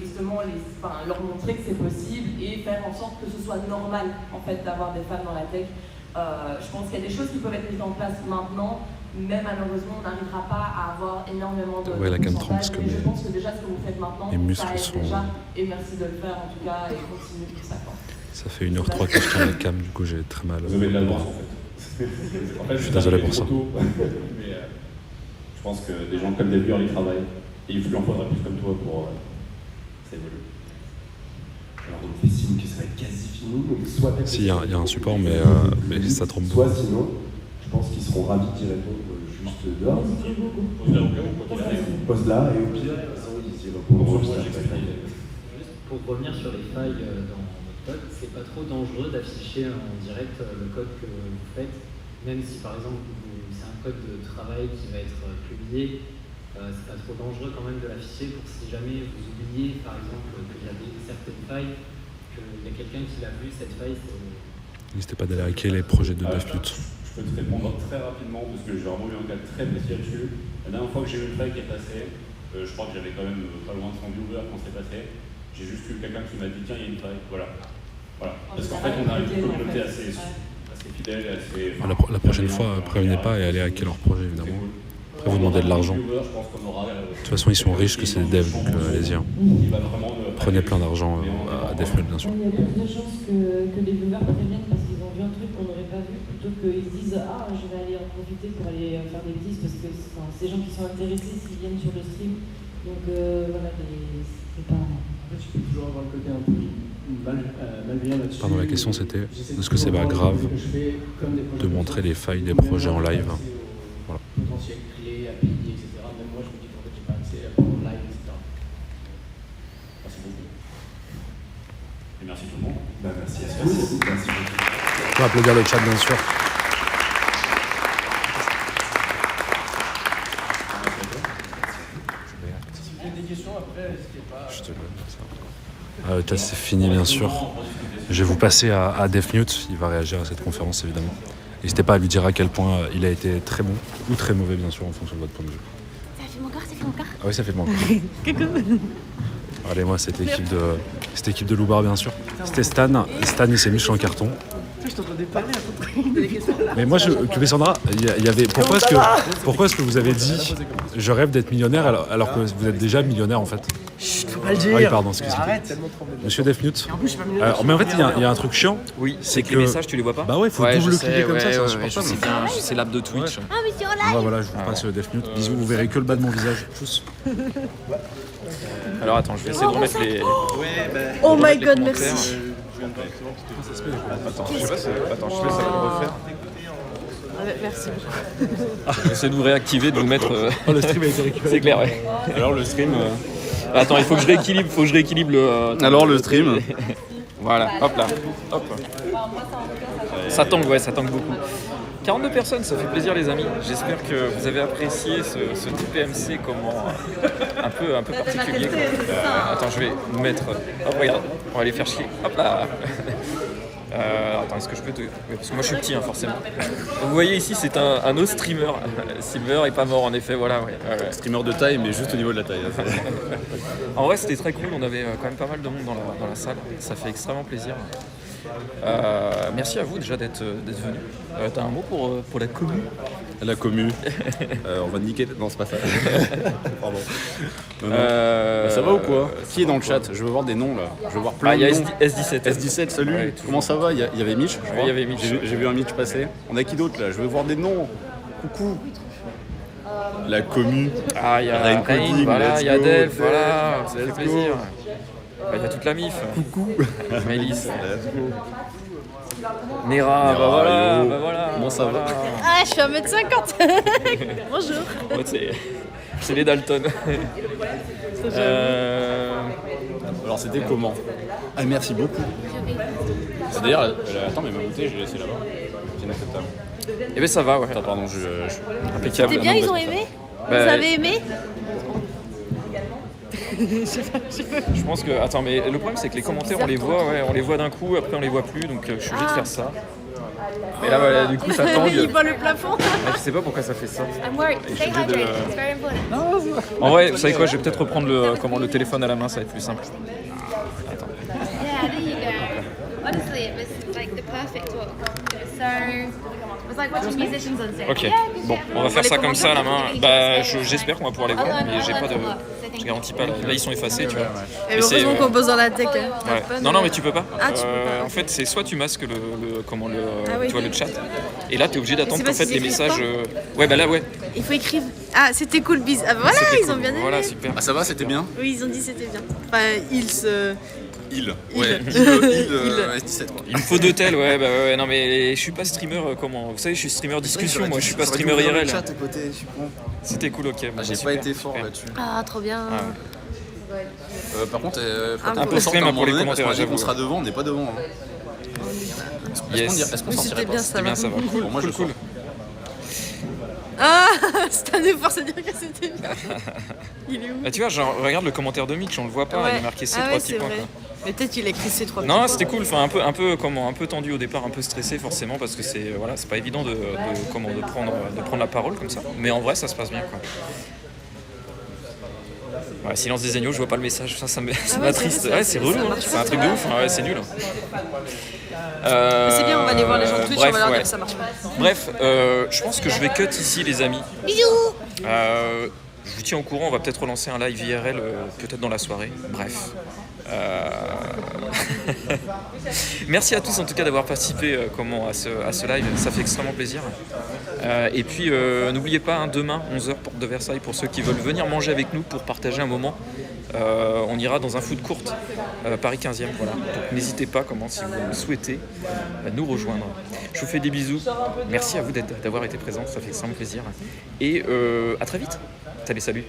justement leur montrer que c'est possible et faire en sorte que ce soit normal en fait d'avoir des femmes dans la tech. Je pense qu'il y a des choses qui peuvent être mises en place maintenant, mais malheureusement on n'arrivera pas à avoir énormément de pourcentage. Mais je pense que déjà ce que vous faites maintenant, ça aide déjà. Et merci de le faire en tout cas et continue pour ça. Ça fait 1h03 que je tiens la cam, du coup j'ai très mal. Vous avez de l'avance en fait. Je suis désolé pour ça. Mais je pense que des gens comme Delpure, ils travaillent. Et il en faudrait plus comme toi pour s'évoluer. Alors on fait signe que ça va être quasi fini. Donc soit si, il y a un support, mais ça trompe beaucoup. Soit sinon, je pense qu'ils seront ravis d'y répondre juste dehors. Pose-la et au pire, ils y répondront juste après. Juste pour revenir sur les failles dans votre code, c'est pas trop dangereux d'afficher en direct le code que vous faites, même si par exemple c'est un code de travail qui va être publié. C'est pas trop dangereux quand même de l'afficher pour si jamais vous oubliez par exemple qu'il y a certaines failles, qu'il y a quelqu'un qui l'a vu cette faille. N'hésitez pas d'aller hacker les projets de Defmute. Je peux te répondre très rapidement parce que j'ai vraiment eu un cas très précis là-dessus. La dernière fois que j'ai eu une faille qui est passée, je crois que j'avais quand même pas loin de 100 viewers quand c'est passé. J'ai juste eu quelqu'un qui m'a dit tiens il y a une faille, voilà. Parce qu'en fait on a une communauté assez fidèle et assez... La prochaine fois, prévenez pas et allez hacker leur projet, évidemment. Après, vous demandez de l'argent. De toute façon, ils sont riches que c'est des devs, donc allez-y. Prenez plein d'argent à Deathnote, bien sûr. Il y a plus de chances que les viewers préviennent parce qu'ils ont vu un truc qu'on n'aurait pas vu, plutôt qu'ils se disent « Ah, je vais aller en profiter pour aller faire des bêtises » parce que c'est des gens qui sont intéressés s'ils viennent sur le stream. Donc voilà, c'est pas... En fait, je peux toujours avoir le côté un peu malveillant là-dessus. Pardon, la question c'était est-ce que c'est pas grave de montrer les failles des projets en live? Voilà. Potentiel clé, API, etc. Même moi, je me dis qu'en fait, j'ai pas accès à en live, etc. Merci beaucoup. Et merci tout le monde. Merci à tous. Merci beaucoup. On peut applaudir le chat, bien sûr. Si vous avez des questions après, n'hésitez pas. Je te donne ça. Le chat, c'est fini, bien sûr. Je vais vous passer à Deathnote. Il va réagir à cette conférence, évidemment. N'hésitez pas à lui dire à quel point il a été très bon ou très mauvais, bien sûr, en fonction de votre point de vue. Ça fait mon corps, ça fait mon corps. Ah oui, ça fait de mon corps. Allez, moi, c'était l'équipe de Loubar, bien sûr. C'était Stan. Stan, il s'est mis sur un carton. Je t'entendais parler à peu près. Mais moi, Sandra, il y avait. Pourquoi est-ce que vous avez dit je rêve d'être millionnaire alors que vous êtes déjà millionnaire en fait? Chut, faut pas le dire. Ah oui, pardon, excusez-moi. Arrête. Monsieur Deathnote. En plus, je suis pas millionnaire. Mais en fait, il y a un truc chiant. Oui, c'est que que les messages, tu les vois pas. Bah ouais, faut double-cliquer comme ça, c'est insupportable. Je sais bien, c'est l'app de Twitch. Ah oui, sur live. Voilà, je vous passe Deathnote. Bisous, vous verrez que le bas de mon visage. Tous. Alors attends, je vais essayer de remettre les. Oh my god, merci. Attends, je sais pas si ça va le refaire. Merci. Je vais essayer de vous réactiver, de vous mettre. Le stream a été récupéré. C'est clair, ouais. Alors le stream. Attends, il faut que je rééquilibre le. Alors le stream. Voilà, hop là. Hop. Ça tangue, ouais, ça tangue beaucoup. 42 personnes, ça fait plaisir les amis. J'espère que vous avez apprécié ce TPMC un peu particulier. Attends, je vais vous mettre. Hop, regarde, on va aller faire chier. Hop là. Attends, est-ce que je peux te... Oui, parce que moi je suis petit, hein, forcément. Donc, vous voyez ici, c'est un autre streamer. Silver est pas mort, en effet, voilà. Ouais. Streamer de taille, mais juste au niveau de la taille. En vrai, c'était très cool. On avait quand même pas mal de monde dans la salle. Ça fait extrêmement plaisir. Merci à vous déjà d'être venu. T'as un mot pour la commu? La commu. On va niquer. Non, c'est pas ça. Pardon. Non. Ça va ou quoi? Qui est dans le chat? Je veux voir des noms là. Je veux voir plein de noms. Il y a S17. S17, salut. Ouais, comment ça va? Il y avait Mitch, je crois. Il y avait Mitch. J'ai vu un Mitch passer. On a qui d'autre là? Je veux voir des noms. Coucou. La commu. Ah, il y a Rain, voilà, il y a Delph, voilà, ça fait plaisir. Il y a toute la MIF. Coucou. Mélisse. Nera, bah voilà. Comment ça va? Ah, je suis 1m50. Bonjour. Ouais, c'est les Dalton. Alors c'était comment? Ah merci beaucoup. C'est d'ailleurs, attends mais ma bouteille je l'ai laissée là-bas. C'est inacceptable. Eh ben ça va, ouais. Attends, pardon, impeccable. C'était bien, ils ont aimé? Vous avez aimé? Je pense que... Attends, mais le problème c'est que les commentaires on les voit d'un coup, après on les voit plus, donc je suis obligé de faire ça. Mais là voilà, du coup ça tangue. Il voit le plafond. Je sais pas pourquoi ça fait ça. I'm worried. Stay hydrated. It's very important. En vrai, vous savez quoi, je vais peut-être reprendre le téléphone à la main, ça va être plus simple. Attends. Yeah, there you go. Honestly, it was like the perfect talk. It was like watching musicians on stage. Ok, bon, on va faire ça comme ça à la main. Bah, j'espère qu'on va pouvoir les voir, mais j'ai pas de... Je garantis pas, là ils sont effacés, tu vois. Et heureusement qu'on pose dans la tech. Ouais. Non, mais tu peux pas. Ah, tu peux pas. En fait, c'est soit tu masques le chat, et là t'es obligé C'est d'attendre pas en fait si les c'est écrit messages. Ouais, bah là, ouais. Il faut écrire. Ah, c'était cool, bis. Ah, voilà, ils ont bien aimé. Voilà, super. Ah, ça va, c'était bien? Oui, ils ont dit c'était bien. Enfin, Ouais, S17 quoi. Il me faut deux tels, ouais, non mais je suis pas streamer, vous savez, je suis streamer discussion, moi je suis pas streamer IRL. C'était cool, ok. J'ai pas été fort là-dessus. Ah, trop bien. Par contre, un peu stream pour les commentaires, parce qu'on sera devant, on n'est pas devant. Est-ce qu'on sortirait pas? C'était bien, ça va. Cool, moi je cool. Ah, c'est un effort, ça veut dire que c'était bien. Il est où? Bah tu vois, genre, regarde le commentaire de Mitch, on le voit pas, il est marqué C3 petits points. Mais peut-être qu'il a écrit C3 petits points. Non, c'était cool, enfin un peu tendu au départ, un peu stressé forcément parce que c'est pas évident de prendre la parole comme ça. Mais en vrai, ça se passe bien quoi. Ouais, silence des agneaux, je vois pas le message, ça m'attriste. Ouais, c'est relou, c'est un truc de ouf, ouais, c'est nul. C'est bien, on va aller voir les gens de Twitch, bref, on va leur dire ouais. que ça marche pas. Bref, je pense que je vais cut ici, les amis. Bisous. Je vous tiens au courant, on va peut-être relancer un live IRL, peut-être dans la soirée. Bref. Merci à tous en tout cas d'avoir participé à ce live, ça fait extrêmement plaisir. Et puis n'oubliez pas, demain 11h porte de Versailles pour ceux qui veulent venir manger avec nous pour partager un moment. On ira dans un food court Paris 15e, voilà. Donc n'hésitez pas, si vous le souhaitez, nous rejoindre. Je vous fais des bisous. Merci à vous d'avoir été présents, ça fait extrêmement plaisir. Et à très vite. Salut.